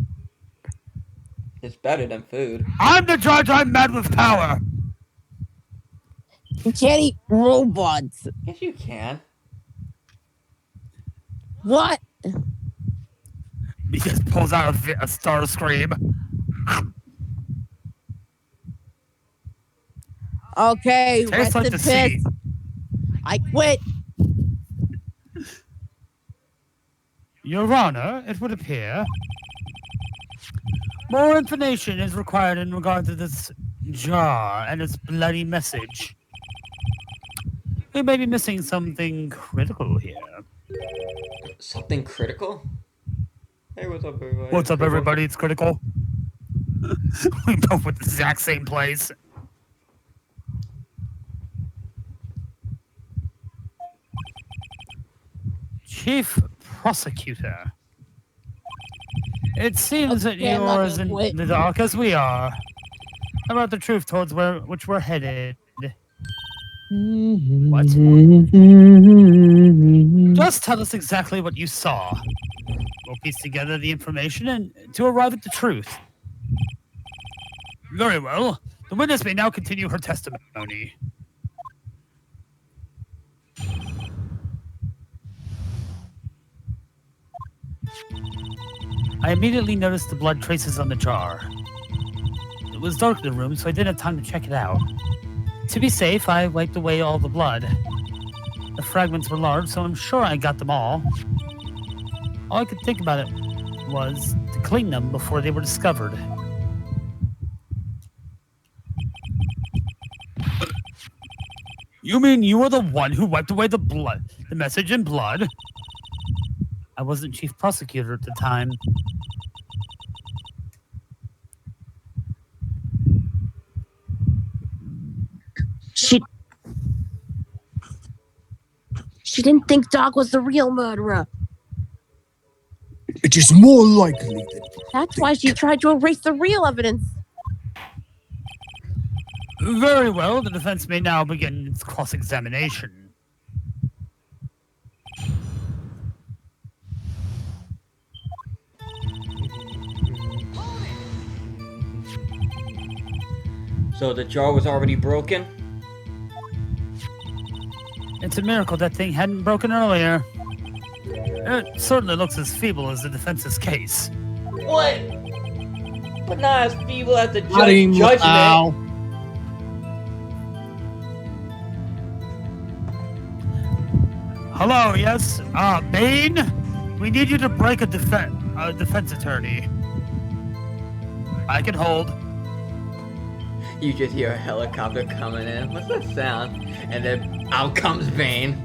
It's better than food. I'm the judge, I'm mad with power. You can't eat robots. Yes, you can. What? He just pulls out a Star Scream. Okay, Tastes rest like in deceit. piss. I quit. Your Honor, it would appear more information is required in regard to this jar and its bloody message. We may be missing something critical here. Something critical? Hey, what's up, everybody? What's up, everybody? It's critical. We both went to the exact same place. Chief Prosecutor. It seems that Okay, I'm you're not as gonna in quit. the dark as we are about the truth towards which we're headed. What? Just tell us exactly what you saw. We'll piece together the information and to arrive at the truth. Very well. The witness may now continue her testimony. I immediately noticed the blood traces on the jar. It was dark in the room, so I didn't have time to check it out. To be safe, I wiped away all the blood. The fragments were large, so I'm sure I got them all. All I could think about it was to clean them before they were discovered. You mean you were the one who wiped away the message in blood? I wasn't chief prosecutor at the time. She didn't think Doc was the real murderer. It is more likely that That's why she tried to erase the real evidence. Very well, the defense may now begin its cross-examination. So the jar was already broken? It's a miracle that thing hadn't broken earlier. It certainly looks as feeble as the defense's case. What? But not as feeble as the Bloody judgment. ow. Hello, yes? Bane? We need you to break a defense attorney. I can hold. You just hear a helicopter coming in. What's that sound? And then out comes Bane.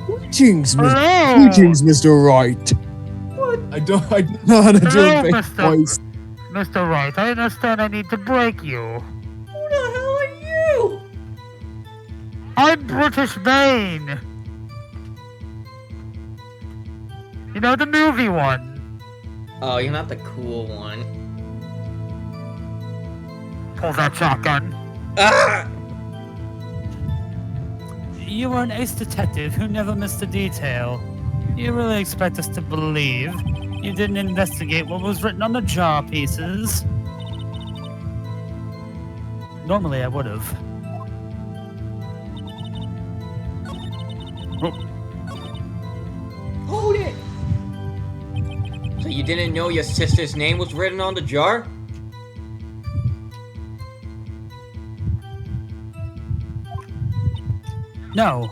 Greetings, Hello! Mr. Wright. What? I don't know how to do Hello, a fake voice. Mr. Wright, I understand I need to break you. Who the hell are you? I'm British Bane. You know, the movie one. Oh, you're not the cool one. Pull that shotgun. Ah! You were an ace detective who never missed a detail. You really expect us to believe you didn't investigate what was written on the jar pieces? Normally I would have. Hold it! So you didn't know your sister's name was written on the jar? No.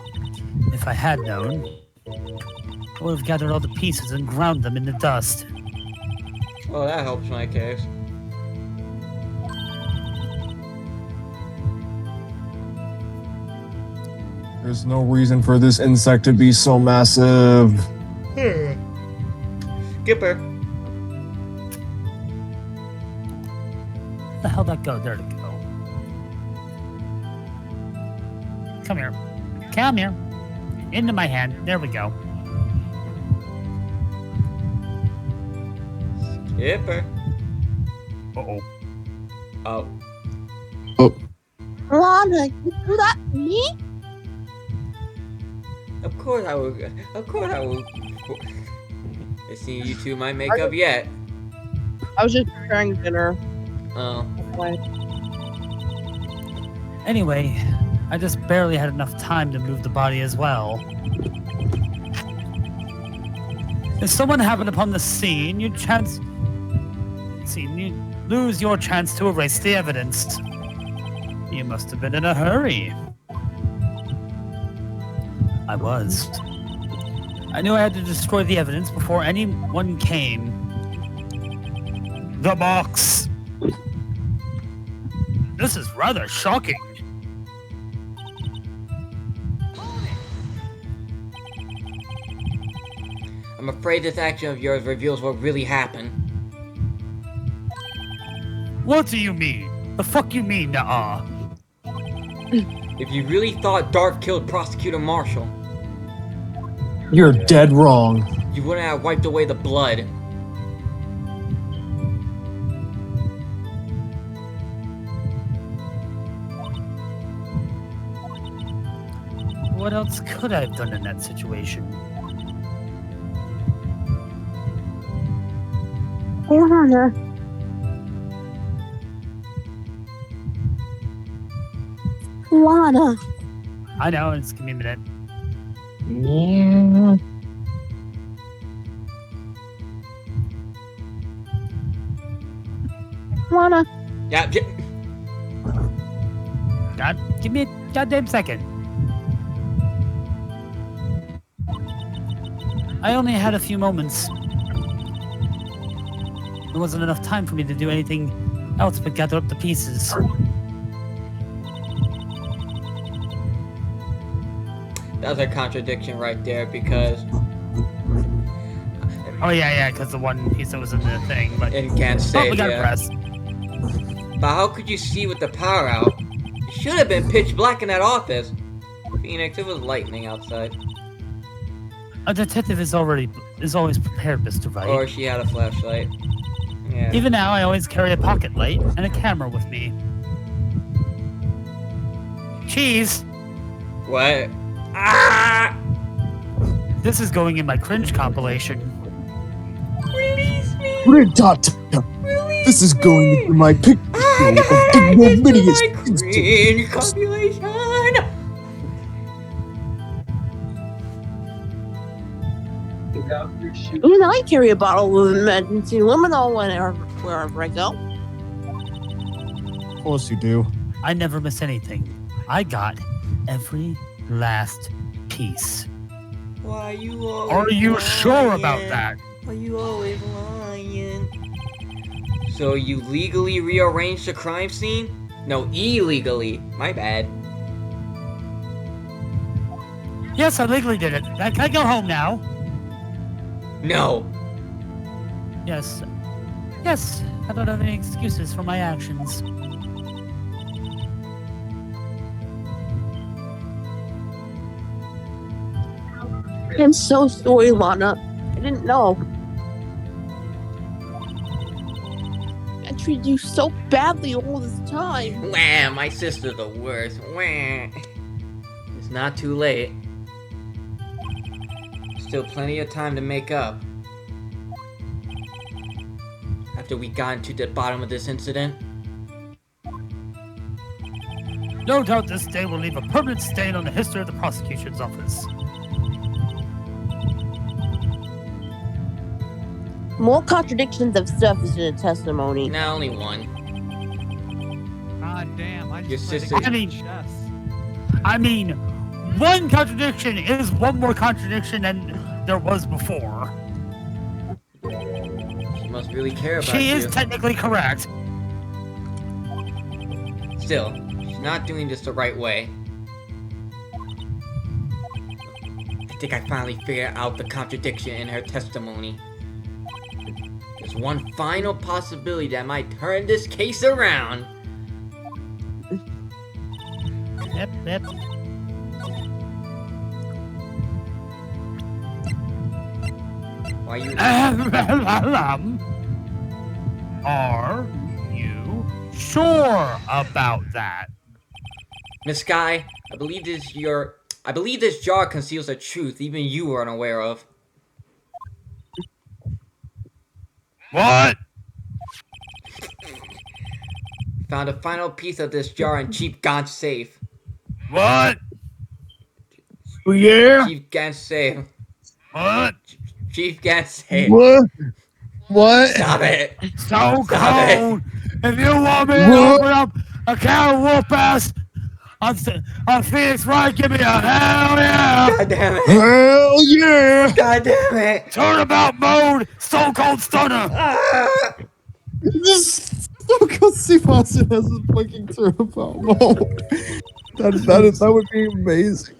If I had known, I would have gathered all the pieces and ground them in the dust. Well, that helps my case. There's no reason for this insect to be so massive. Skipper. Where the hell that go? There to go. Come here. Come here. Into my hand. There we go. Skipper. Uh-oh. Oh. Lana, you do that to me? Of course I will. Of course I will. I see you two might make up yet. I was just preparing dinner. Oh. Anyway, I just barely had enough time to move the body as well. If someone happened upon the scene, you lose your chance to erase the evidence. You must have been in a hurry. I was. I knew I had to destroy the evidence before anyone came. The box. This is rather shocking. I'm afraid this action of yours reveals what really happened. What do you mean? The fuck you mean, nuh-uh? If you really thought Dark killed Prosecutor Marshall, You're dead wrong. you wouldn't have wiped away the blood. What else could I have done in that situation? Lana. Lana. I know, it's give me a minute. Yeah. Lana. Yeah, God, give me a goddamn second. I only had a few moments. There wasn't enough time for me to do anything else but gather up the pieces. that's a contradiction right there because Oh yeah, because the one piece that was in the thing, but it can't oh, save we gotta ya. press. But how could you see with the power out? It should have been pitch black in that office. Phoenix, it was lightning outside. A detective is always prepared, Mr. Wright. Or she had a flashlight. Yeah. Even now, I always carry a pocket light and a camera with me. Cheese! What? Ah! This is going in my cringe compilation. Release me! Doctor, this is going into my picture of ignominious cringe compilation! Even I carry a bottle of emergency luminol wherever I go. Of course you do. I never miss anything. I got every last piece. Why you always Are you lying? sure about that? Why you always lying? So you legally rearranged the crime scene? No, illegally. My bad. Yes, I legally did it. Can I go home now? No. Yes. Yes, I don't have any excuses for my actions. I'm so sorry, Lana. I didn't know. I treated you so badly all this time. Wah, my sister's the worst. Wah. It's not too late. Still plenty of time to make up. After we got to the bottom of this incident. No doubt this day will leave a permanent stain on the history of the prosecution's office. More contradictions have surfaced in the testimony. Now only one. God damn, I Your just played sister- a game I mean- of chess. I mean, one contradiction is one more contradiction than there was before. She must really care about She you. is technically correct. Still, she's not doing this the right way. I think I finally figured out the contradiction in her testimony. There's one final possibility that might turn this case around. Yep. Why you? Are you sure about that? Miss Skye, I believe this jar conceals a truth even you are unaware of. What? Found a final piece of this jar in Chief God's safe. What? Yeah. Chief can't say. What? Chief can't say. What? Stop it. So Stop cold. If you want me to What? open up a can of whoop ass on Phoenix Wright, give me a hell yeah! God damn it. Hell yeah! God damn it. Turnabout mode, Stone Cold Stunner. Ah. This Stone Cold Steve Austin has a fucking turnabout mode. That would be amazing.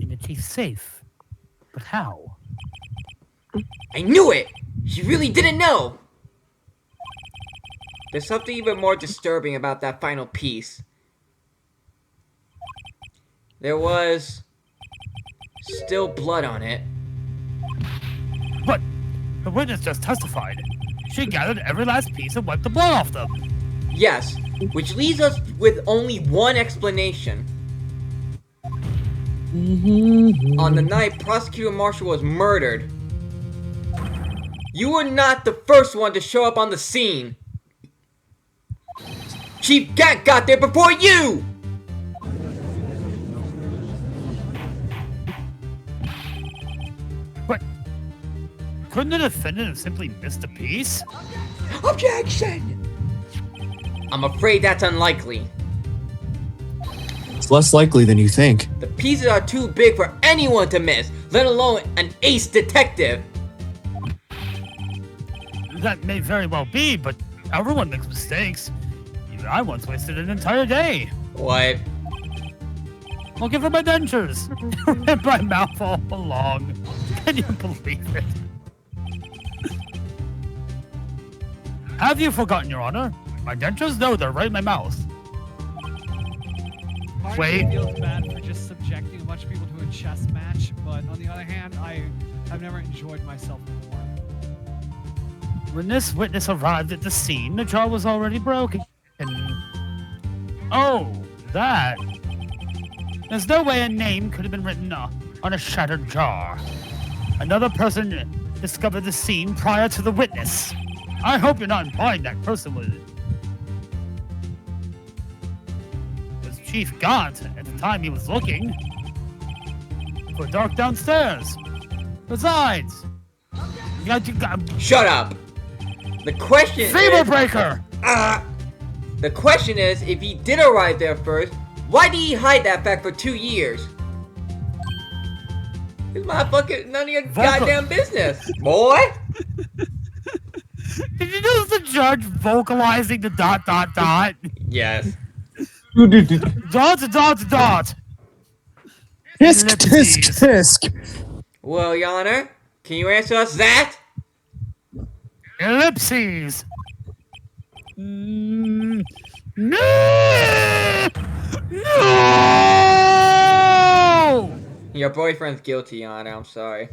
And the chief's safe, but how? I knew it. She really didn't know. There's something even more disturbing about that final piece. There was still blood on it. But the witness just testified. She gathered every last piece and wiped the blood off them. Yes, which leaves us with only one explanation. On the night Prosecutor Marshall was murdered, you were not the first one to show up on the scene. Chief Gat got there before you! But couldn't the defendant have simply missed a piece? Objection! I'm afraid that's unlikely. It's less likely than you think. The pieces are too big for anyone to miss, let alone an ace detective. That may very well be, but everyone makes mistakes. Even I once wasted an entire day. What? Looking for my dentures. In my mouth all along. Can you believe it? Have you forgotten, Your Honor? My dentures? No, they're right in my mouth. Part of Wait. me feels bad for just subjecting a bunch of people to a chess match, but on the other hand, I've never enjoyed myself more. When this witness arrived at the scene, the jar was already broken. Oh, that. There's no way a name could have been written on a shattered jar. Another person discovered the scene prior to the witness. I hope you're not implying that person was Chief Gaunt at the time he was looking. For dark downstairs. Besides, Shut up! The question Fever is... Breaker! The question is, if he did arrive there first, why did he hide that fact for 2 years? It's motherfucking none of your goddamn business, boy! Did you notice the judge vocalizing the ... Yes. Dot. Tisk, tisk, Ellipses. tisk. Well, Your Honor, can you answer us that? Ellipses. No! Your boyfriend's guilty, Your Honor, I'm sorry.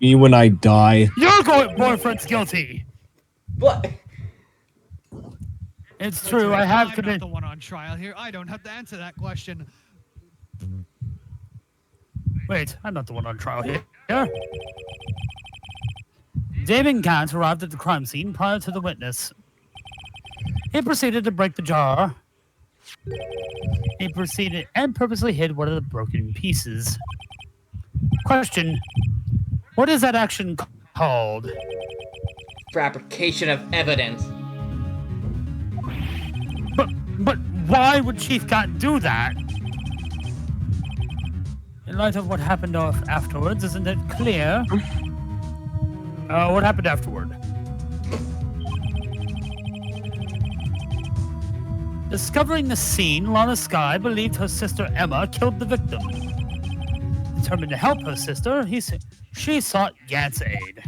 Me when I die. Your boyfriend's guilty. What? It's That's true, right, I have I'm not committed... the one on trial here. I don't have to answer that question. Wait, I'm not the one on trial here. Damon Gant arrived at the crime scene prior to the witness. He proceeded to break the jar. He proceeded and purposely hid one of the broken pieces. Question: what is that action called? Fabrication of evidence. But why would Chief Gant do that? In light of what happened afterwards, isn't it clear? What happened afterward? Discovering the scene, Lana Skye believed her sister Ema killed the victim. Determined to help her sister, she sought Gant's aid.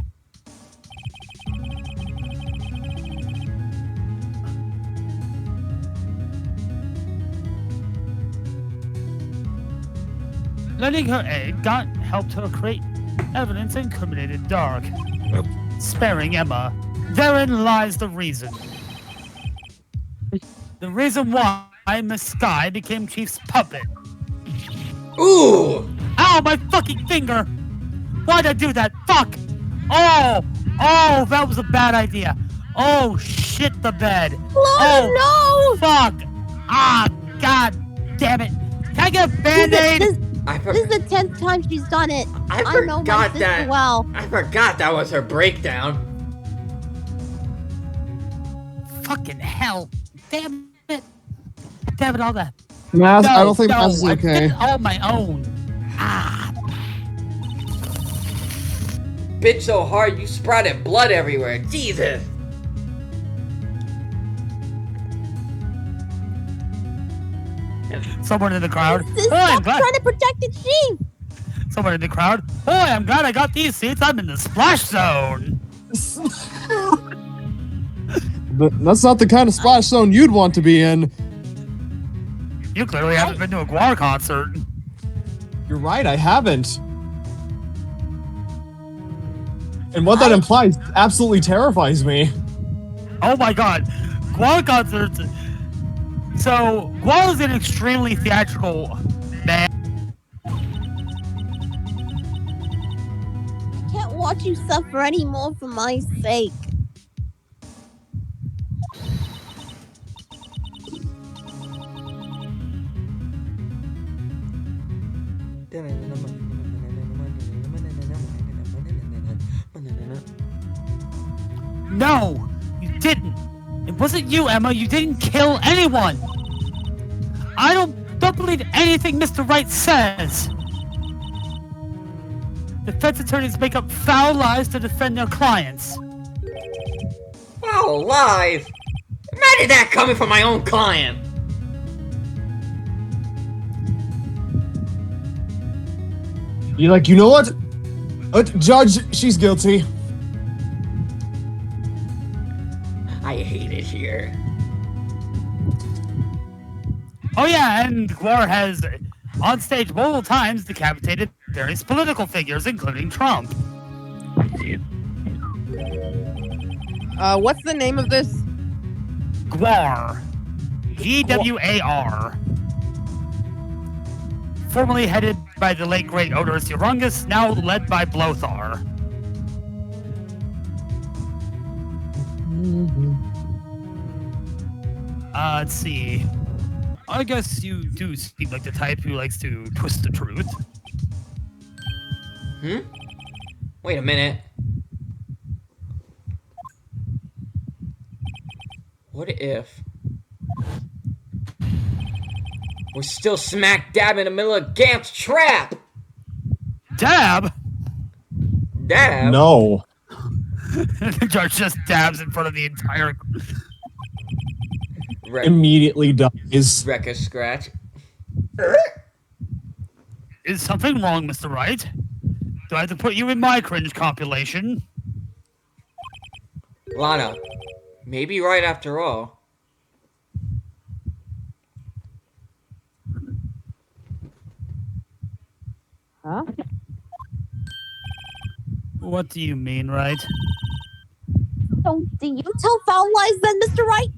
Lending her aid, Gant helped her create evidence incriminated Dark, sparing Ema. Therein lies the reason. The reason why Miss Skye became Chief's puppet. Ooh! Ow, my fucking finger! Why'd I do that? Fuck! Oh, that was a bad idea. Oh, shit the bed. Lana, Oh, fuck! Ah, god damn it! get a band-aid? This is the 10th time she's done it. I know my forgot sister that. well. I forgot that was her breakdown. Fucking hell. Damn it. Damn it, all that. Maz, No, I don't think no, Maz is I did okay. it all on my own. Ah. Bitch so hard you sprouted blood everywhere. Jesus. Someone in the crowd. Sis, Boy, I'm stop glad. trying to protect the sheep. Someone in the crowd. Boy, I'm glad I got these seats. I'm in the splash zone. But that's not the kind of splash zone you'd want to be in. You clearly haven't been to a Guar concert. You're right, I haven't. And what that implies absolutely terrifies me. Oh my god. Guar concerts. So, Guar is an extremely theatrical man. Can't watch you suffer anymore for my sake. No, you didn't. It wasn't you, Emma. You didn't kill anyone. I don't believe anything Mr. Wright says. Defense attorneys make up foul lies to defend their clients. Foul lies? Imagine that coming from my own client. You're like, you know what? Judge, she's guilty. I hate it here. Oh yeah, and Guar has, on stage multiple times, decapitated various political figures, including Trump. What's the name of this? Guar. Gwar. Formerly headed by the late great Odorous Urungus, now led by Blothar. Let's see. I guess you do seem like the type who likes to twist the truth. Wait a minute. What if we're still smack dab in the middle of Gamp's trap? Dab? Dab? No. The judge just dabs in front of the entire... Immediately dies. Wreck a scratch. Is something wrong, Mr. Wright? Do I have to put you in my cringe compilation? Lana, maybe right after all. Huh? What do you mean, Wright? So, do you tell foul lies then, Mr. Wright?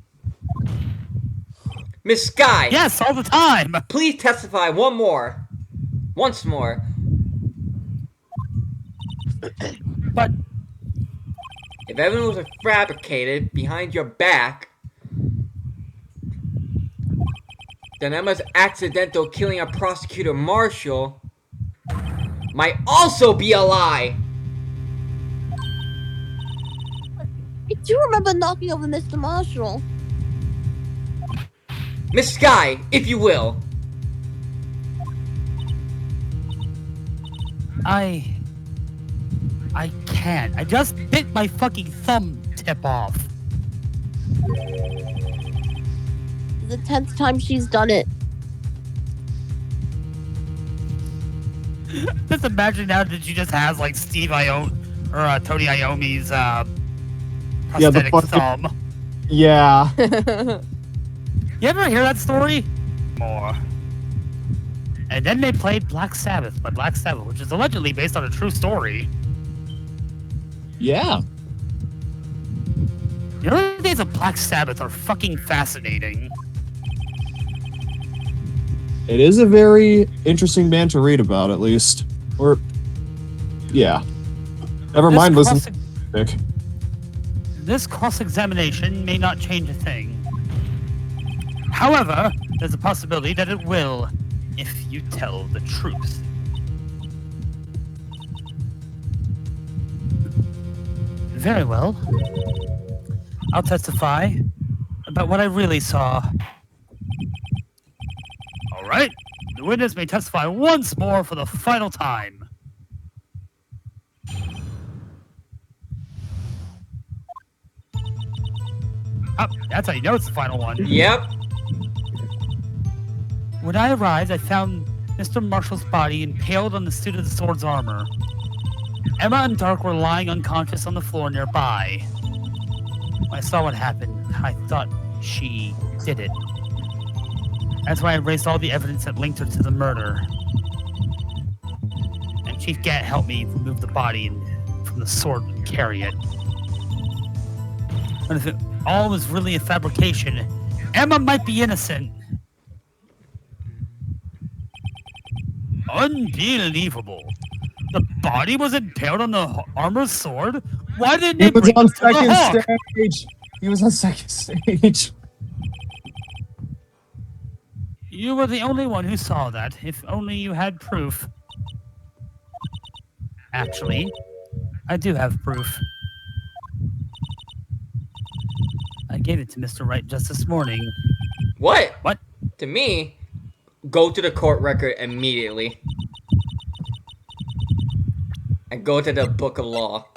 Miss Skye! Yes, all the time! Please testify once more. But If evidence was fabricated behind your back, then Emma's accidental killing of Prosecutor Marshall might also be a lie. I do remember knocking over Mr. Marshall. Miss Skye, if you will. I can't. I just bit my fucking thumb tip off. The 10th time she's done it. Just imagine now that she just has like Steve Iommi or Tony Iommi's prosthetic thumb. Yeah. You ever hear that story? More. And then they played Black Sabbath by Black Sabbath, which is allegedly based on a true story. Yeah. The early days of Black Sabbath are fucking fascinating. It is a very interesting band to read about, at least. Or, yeah. Never mind listening to music. This cross-examination may not change a thing. However, there's a possibility that it will. if you tell the truth. Very well. I'll testify about what I really saw. All right. The witness may testify once more for the final time. Oh, that's how you know it's the final one. Yep. When I arrived, I found Mr. Marshall's body impaled on the suit of the sword's armor. Emma and Dark were lying unconscious on the floor nearby. When I saw what happened, I thought she did it. That's why I erased all the evidence that linked her to the murder. And Chief Gant helped me remove the body from the sword and carry it. But if it all was really a fabrication, Emma might be innocent. Unbelievable. The body was impaled on the armor's sword? Why didn't He it was bring on it to the second hawk? stage. He was on second stage. You were the only one who saw that. If only you had proof. Actually, I do have proof. I gave it to Mr. Wright just this morning. What? What? To me, go to the court record immediately. And go to the book of law.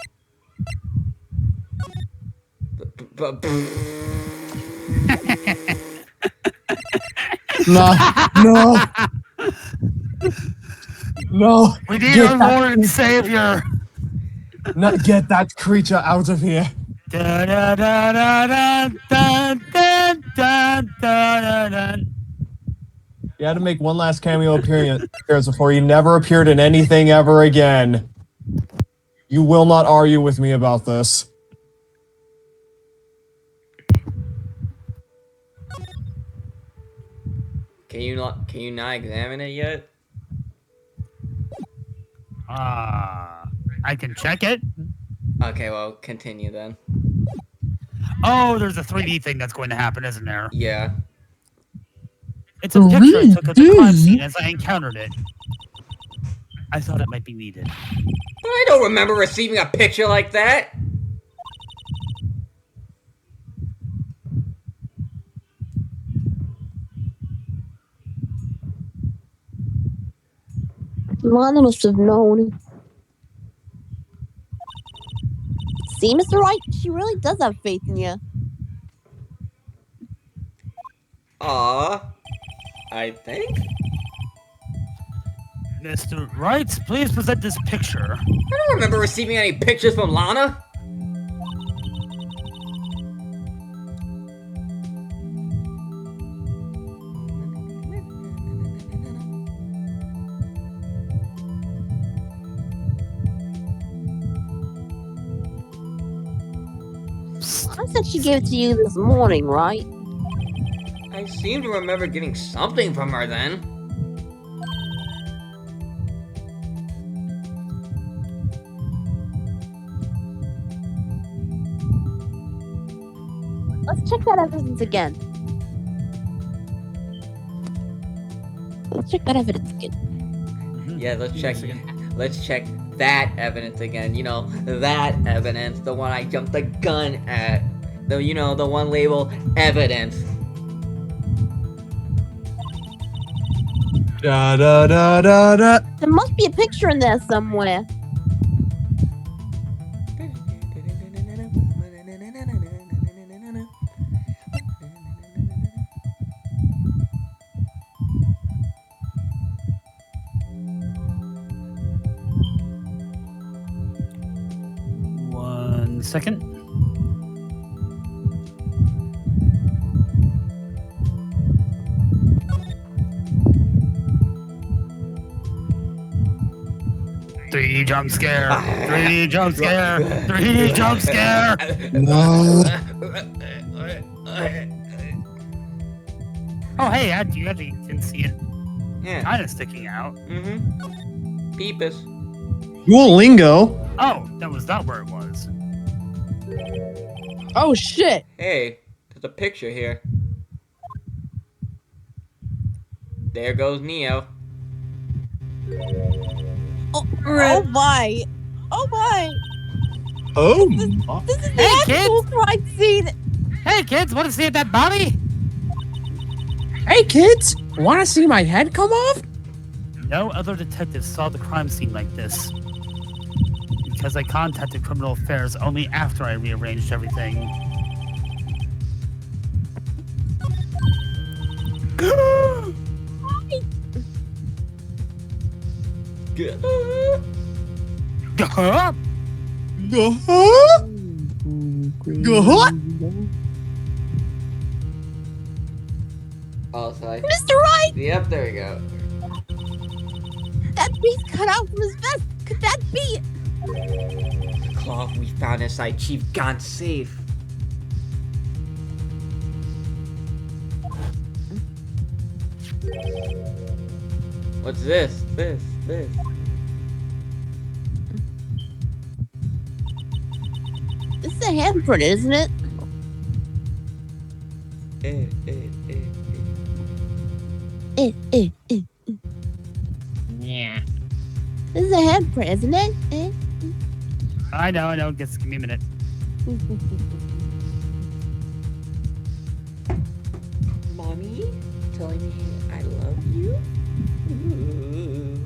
No. No. No. We need Get our that- Lord and Savior. No, get that creature out of here. Da, da, da, da, da, da, da, da, da, da. You had to make one last cameo appearance before you never appeared in anything ever again. You will not argue with me about this. Can you not examine it yet? I can check it. Okay, well, continue then. Oh, there's a 3D thing that's going to happen, isn't there? Yeah. It's a picture I took of the crime scene as I encountered it. I thought it might be needed. But I don't remember receiving a picture like that. Lana must have known. See, Mr. Wright? She really does have faith in you. I think? Mr. Wright, please present this picture. I don't remember receiving any pictures from Lana. I said she gave it to you this morning, right? I seem to remember getting something from her then. Let's check that evidence again. Let's check that evidence again. Yeah, let's check that evidence again. You know, that evidence, the one I jumped the gun at. The one labeled evidence. Da da da da da. There must be a picture in there somewhere. One second. Jump scare! 3D jump scare! 3D jump scare! No. Oh, hey, you actually can see it Yeah. kind of sticking out. Mm-hmm. Peepus. Duolingo. Oh, that was not where it was. Oh shit! Hey, there's a picture here. there goes Neo. Oh my! Oh my! Oh, This is the Hey, actual kids! crime scene! Hey, kids, want to see that body? Hey, kids! Want to see my head come off? No other detectives saw the crime scene like this. Because I contacted Criminal Affairs only after I rearranged everything. huh? Oh, sorry. Mr. Wright! Yep, there we go. That piece cut out from his vest! Could that be? The cloth we found inside Chief Gaunt's safe. What's this? This. This is a handprint, isn't it? Yeah. This is a handprint, isn't it? I know. Just give me a minute. Mommy telling me I love you? Ooh.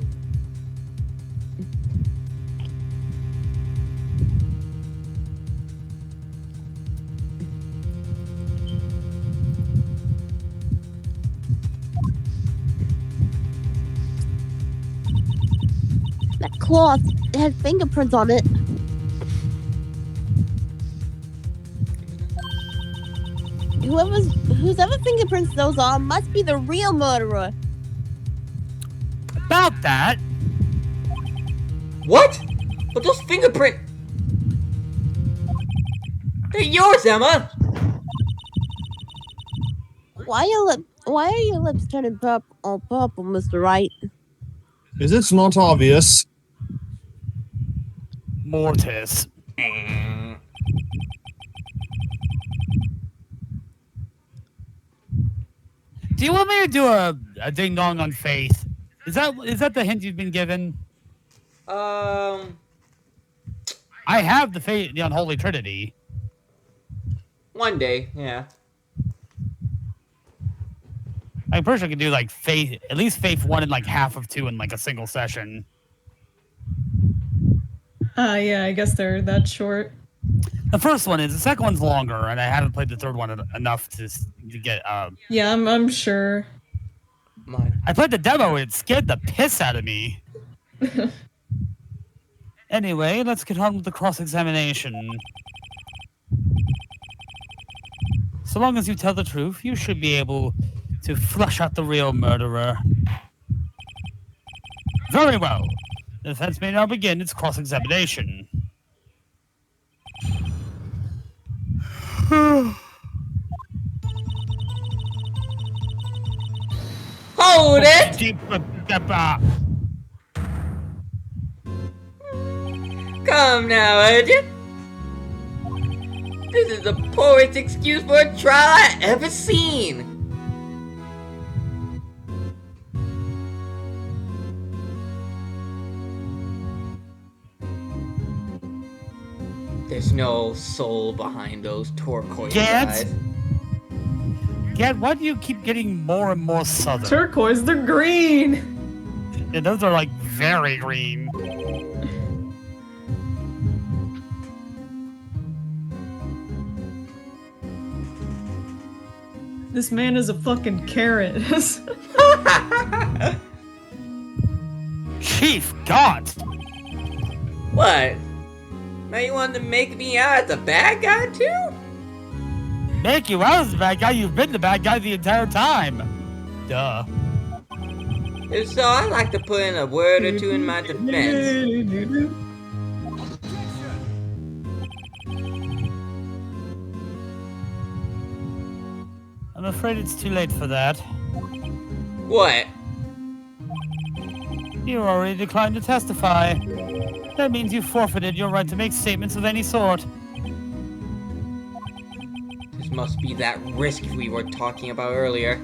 That cloth had fingerprints on it. Whoever fingerprints those on must be the real murderer. About that, What? But those fingerprint... They're yours, Emma! Why are your lips turning purple, Mr. Wright? Is it not obvious? Mortis. Do you want me to do a ding dong on Faith? Is that the hint you've been given? I have the Unholy Trinity. One day, yeah. I'm pretty sure I can do like Faith, at least Faith 1 and like half of 2 in like a single session. Yeah, I guess they're that short. The first one is. The second one's longer, and I haven't played the third one enough to get. Yeah, I'm sure. I played the demo. It scared the piss out of me. Anyway, let's get on with the cross-examination. So long as you tell the truth, you should be able to flush out the real murderer. Very well. The defense may now begin its cross-examination. Hold it! Come now, Urgent. This is the poorest excuse for a trial I've ever seen. There's no soul behind those turquoise eyes. Gad, why do you keep getting more and more southern? Turquoise, they're green! Yeah, those are like very green. This man is a fucking carrot. Chief God! What? Now you want to make me out as a bad guy too? Make you out as the bad guy? You've been the bad guy the entire time. Duh. If so, I'd like to put in a word or two in my defense. I'm afraid it's too late for that. What? You already declined to testify. That means you forfeited your right to make statements of any sort. This must be that risk we were talking about earlier.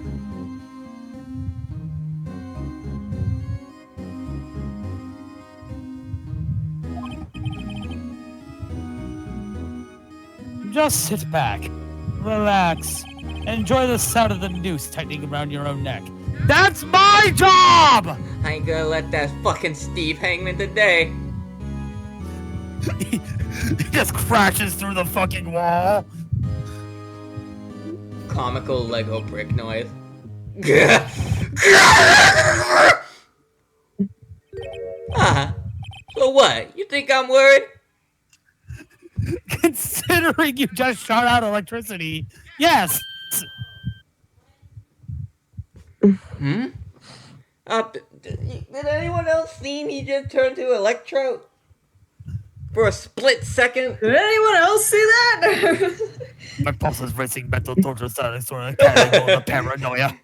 Just sit back, relax, and enjoy the sound of the noose tightening around your own neck. That's my job! I ain't gonna let that fucking Steve hang me today. He just crashes through the fucking wall. Comical Lego brick noise. Ah, so what? You think I'm worried? Considering you just shot out electricity, yes. Hmm? Did anyone else see me just turn to Electro? For a split second? Did anyone else see that? My pulse is racing, mental torture starting sort of category of paranoia.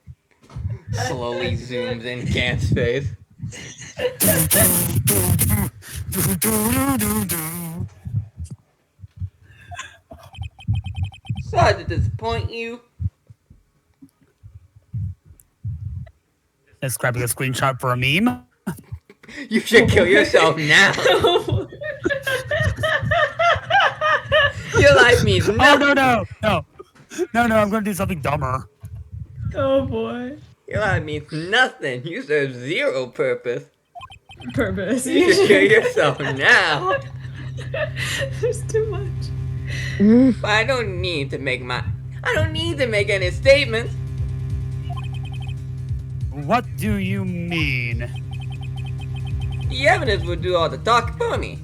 Slowly zooms in Gant's face. Sorry to disappoint you. Is grabbing a screenshot for a meme? You should kill yourself now. Your life means Oh, nothing. no, I'm gonna do something dumber. Oh boy. Your life means nothing. You serve zero purpose. Purpose. You should kill yourself now. There's too much. But I don't need to make any statements. What do you mean? The evidence will do all the talking for me.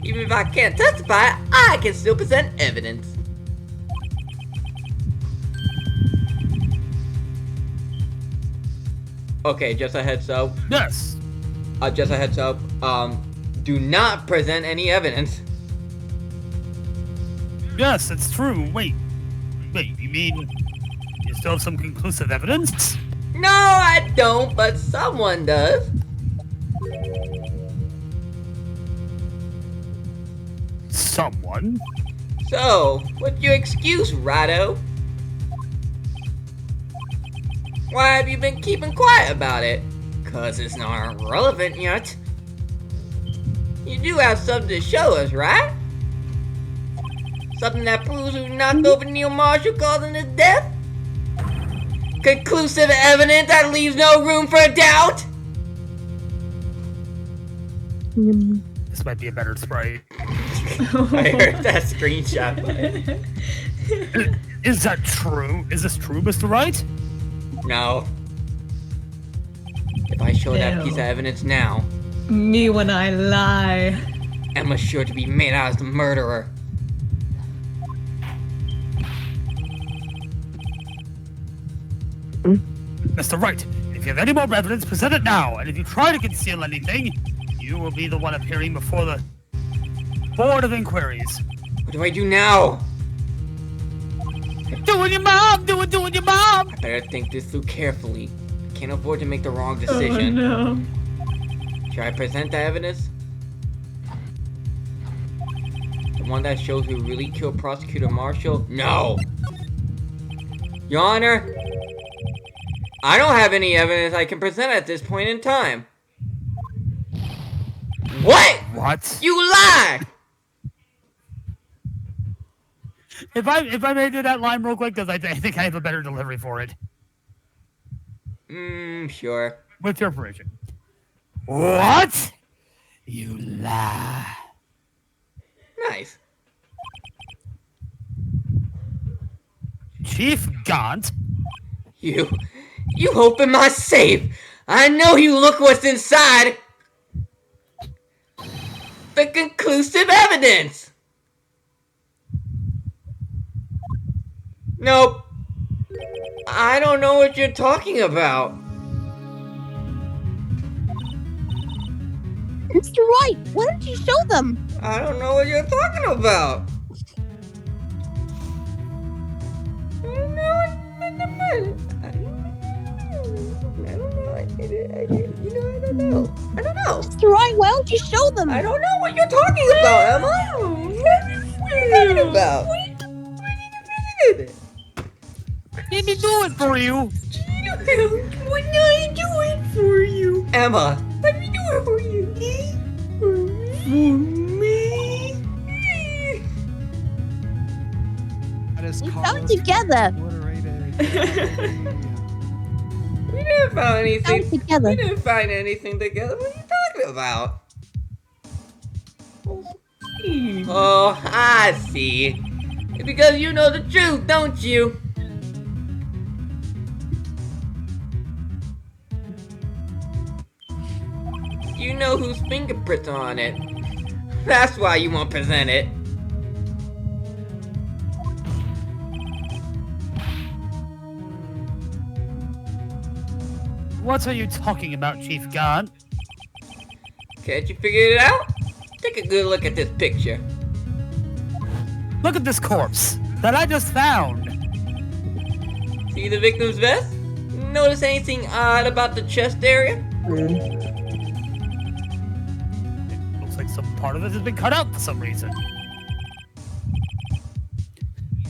Even if I can't testify, I can still present evidence. Okay, just a heads up. Yes. Just a heads up. Do not present any evidence. Yes, it's true. Wait, you mean you still have some conclusive evidence? No, I don't, but someone does. Someone? So, what's your excuse, Rado? Why have you been keeping quiet about it? 'Cause it's not relevant yet. You do have something to show us, right? Something that proves who knocked over Neil Marshall causing his death? Conclusive evidence that leaves no room for doubt? This might be a better sprite. I heard that screenshot. Is that true? Is this true, Mr. Wright? No. If I show that Ew. piece of evidence now, Me when I lie. Emma's sure to be made out as the murderer. Mr. Wright, if you have any more evidence, present it now. And if you try to conceal anything, you will be the one appearing before the Board of Inquiries. What do I do now? Doing your mom! Doing your mom! I better think this through carefully. I can't afford to make the wrong Oh decision. no. Should I present the evidence? The one that shows who really killed Prosecutor Marshall? No! Your Honor, I don't have any evidence I can present at this point in time. What? What? You lie! If I may do that line real quick, because I think I have a better delivery for it. Sure. With your permission. What? You lie. Nice. Chief Gaunt? You open my safe. I know you look what's inside. The conclusive evidence. Nope. I don't know what you're talking about. Mr. Wright, why don't you show them? I don't know what you're talking about. I don't know. Mr. Wright, why don't you show them? I don't know what you're talking about, Emma. What are you talking about? Let me do it for you. What did I do it for you? Emma, let me do it for you. For me? this We car come was together. obliterated. We didn't find anything. Come together. We didn't find anything together. What are you talking about? Oh, I see. It's because you know the truth, don't you? You know whose fingerprints are on it. That's why you won't present it. What are you talking about, Chief Guard? Can't you figure it out? Take a good look at this picture. Look at this corpse that I just found. See the victim's vest? Notice anything odd about the chest area? Looks like some part of it has been cut out for some reason.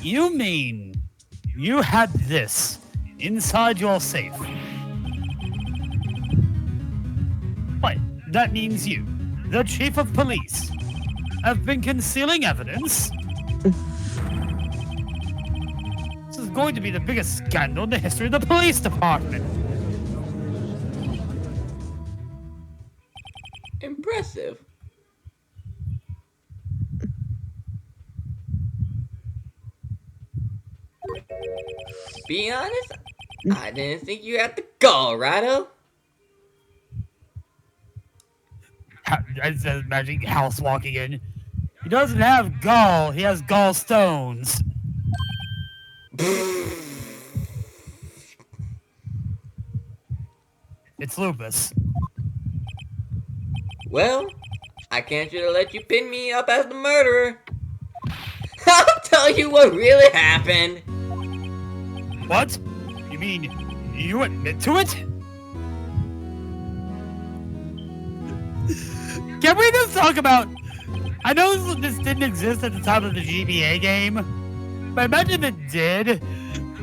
You mean you had this inside your safe? What? That means you, the chief of police, have been concealing evidence? This is going to be the biggest scandal in the history of the police department. Impressive. Be honest, I didn't think you had the gall, Rado. I just imagine House walking in. He doesn't have gall, he has gallstones. It's lupus. Well, I can't just let you pin me up as the murderer. I'll tell you what really happened. What? You mean you admit to it? Can we just talk about... I know this didn't exist at the time of the GBA game, but imagine it did.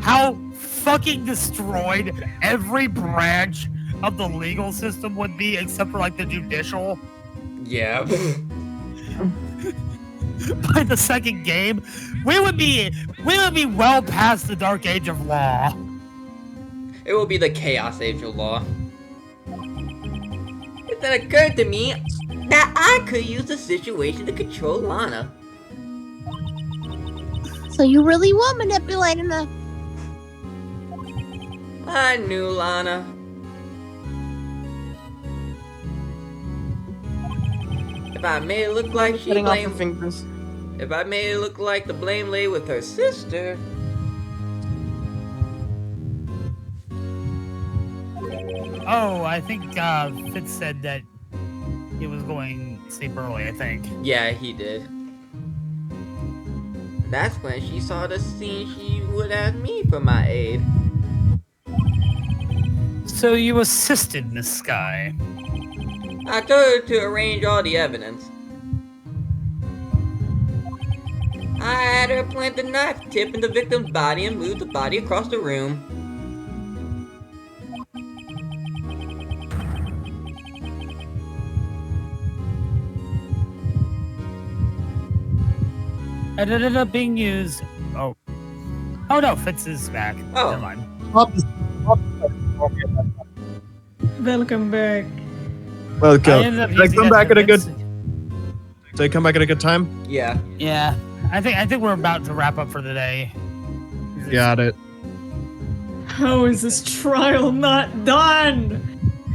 How fucking destroyed every branch of the legal system would be, except for like the judicial. Yeah. By the second game, we would be well past the dark age of law. It will be the chaos age of law. It then occurred to me that I could use the situation to control Lana. So you really were manipulating her. I knew Lana. If I made it look like she Cutting off her blamed... fingers. If I made it look like the blame lay with her sister... Oh, I think Fitz said that he was going to sleep early, I think. Yeah, he did. That's when she saw the scene. She would ask me for my aid. So you assisted Miss Skye. I told her to arrange all the evidence. I had her plant the knife tip in the victim's body and move the body across the room. It ended up being used. Oh no, Fitz is back. Oh. Never mind. Welcome back. I Welcome. ended up Did I using come that back at a good? evidence. Did I come back at a good time? Yeah. Yeah, I think we're about to wrap up for the day. Got it. How is this trial not done?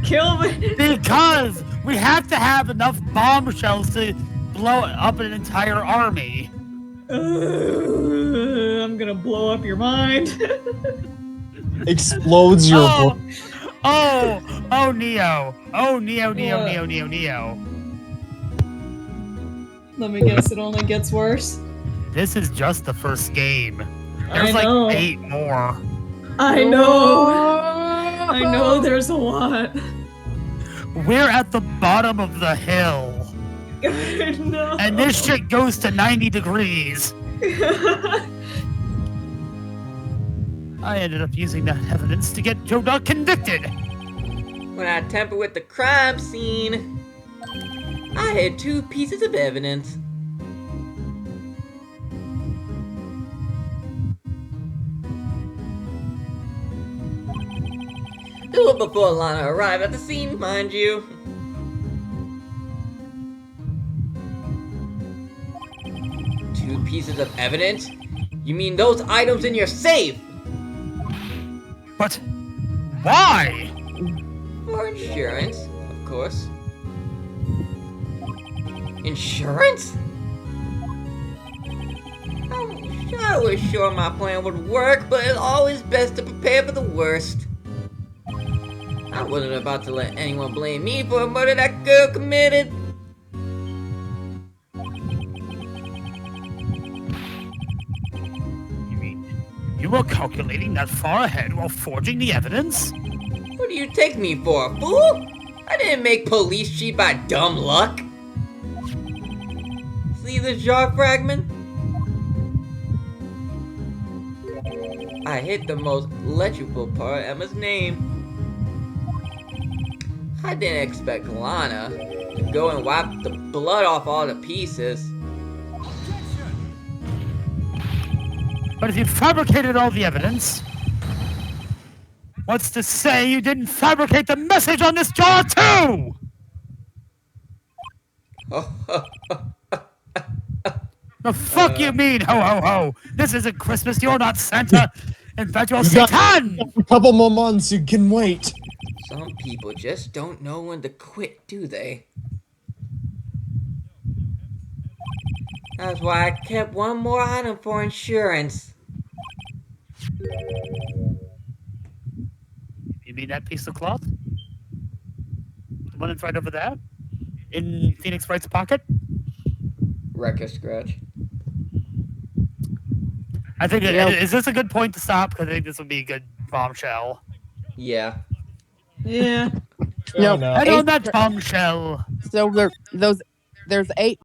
Kill me. Because we have to have enough bombshells to blow up an entire army. I'm gonna blow up your mind. Explodes your. Oh, Neo. Oh, Neo. Let me guess, it only gets worse. This is just the first game. I There's know. like 8 more. I know. I know there's a lot. We're at the bottom of the hill. I know. And this shit goes to 90 degrees. I ended up using that evidence to get Joe Dog convicted. When I tampered with the crime scene, I had 2 pieces of evidence. Do it before Lana arrived at the scene, mind you. Two pieces of evidence? You mean those items in your safe? But why? For insurance, of course. Insurance? I was sure my plan would work, but it's always best to prepare for the worst. I wasn't about to let anyone blame me for a murder that girl committed. You mean you were calculating that far ahead while forging the evidence? What do you take me for, a fool? I didn't make police cheat by dumb luck. See the jaw fragment? I hit the most legible part of Emma's name. I didn't expect Lana to go and wipe the blood off all the pieces. But if you fabricated all the evidence, what's to say you didn't fabricate the message on this jar too? The fuck you mean, ho ho ho? This isn't Christmas, you're not Santa. In fact, you're Satan! A couple more months, you can wait. Some people just don't know when to quit, do they? That's why I kept one more item for insurance. You mean that piece of cloth? The one that's right over there? In Phoenix Wright's pocket? Wrecker scratch. I think, is this a good point to stop? Because I think this would be a good bombshell. Yeah. Yeah. No, no. And on that bombshell. So there's 8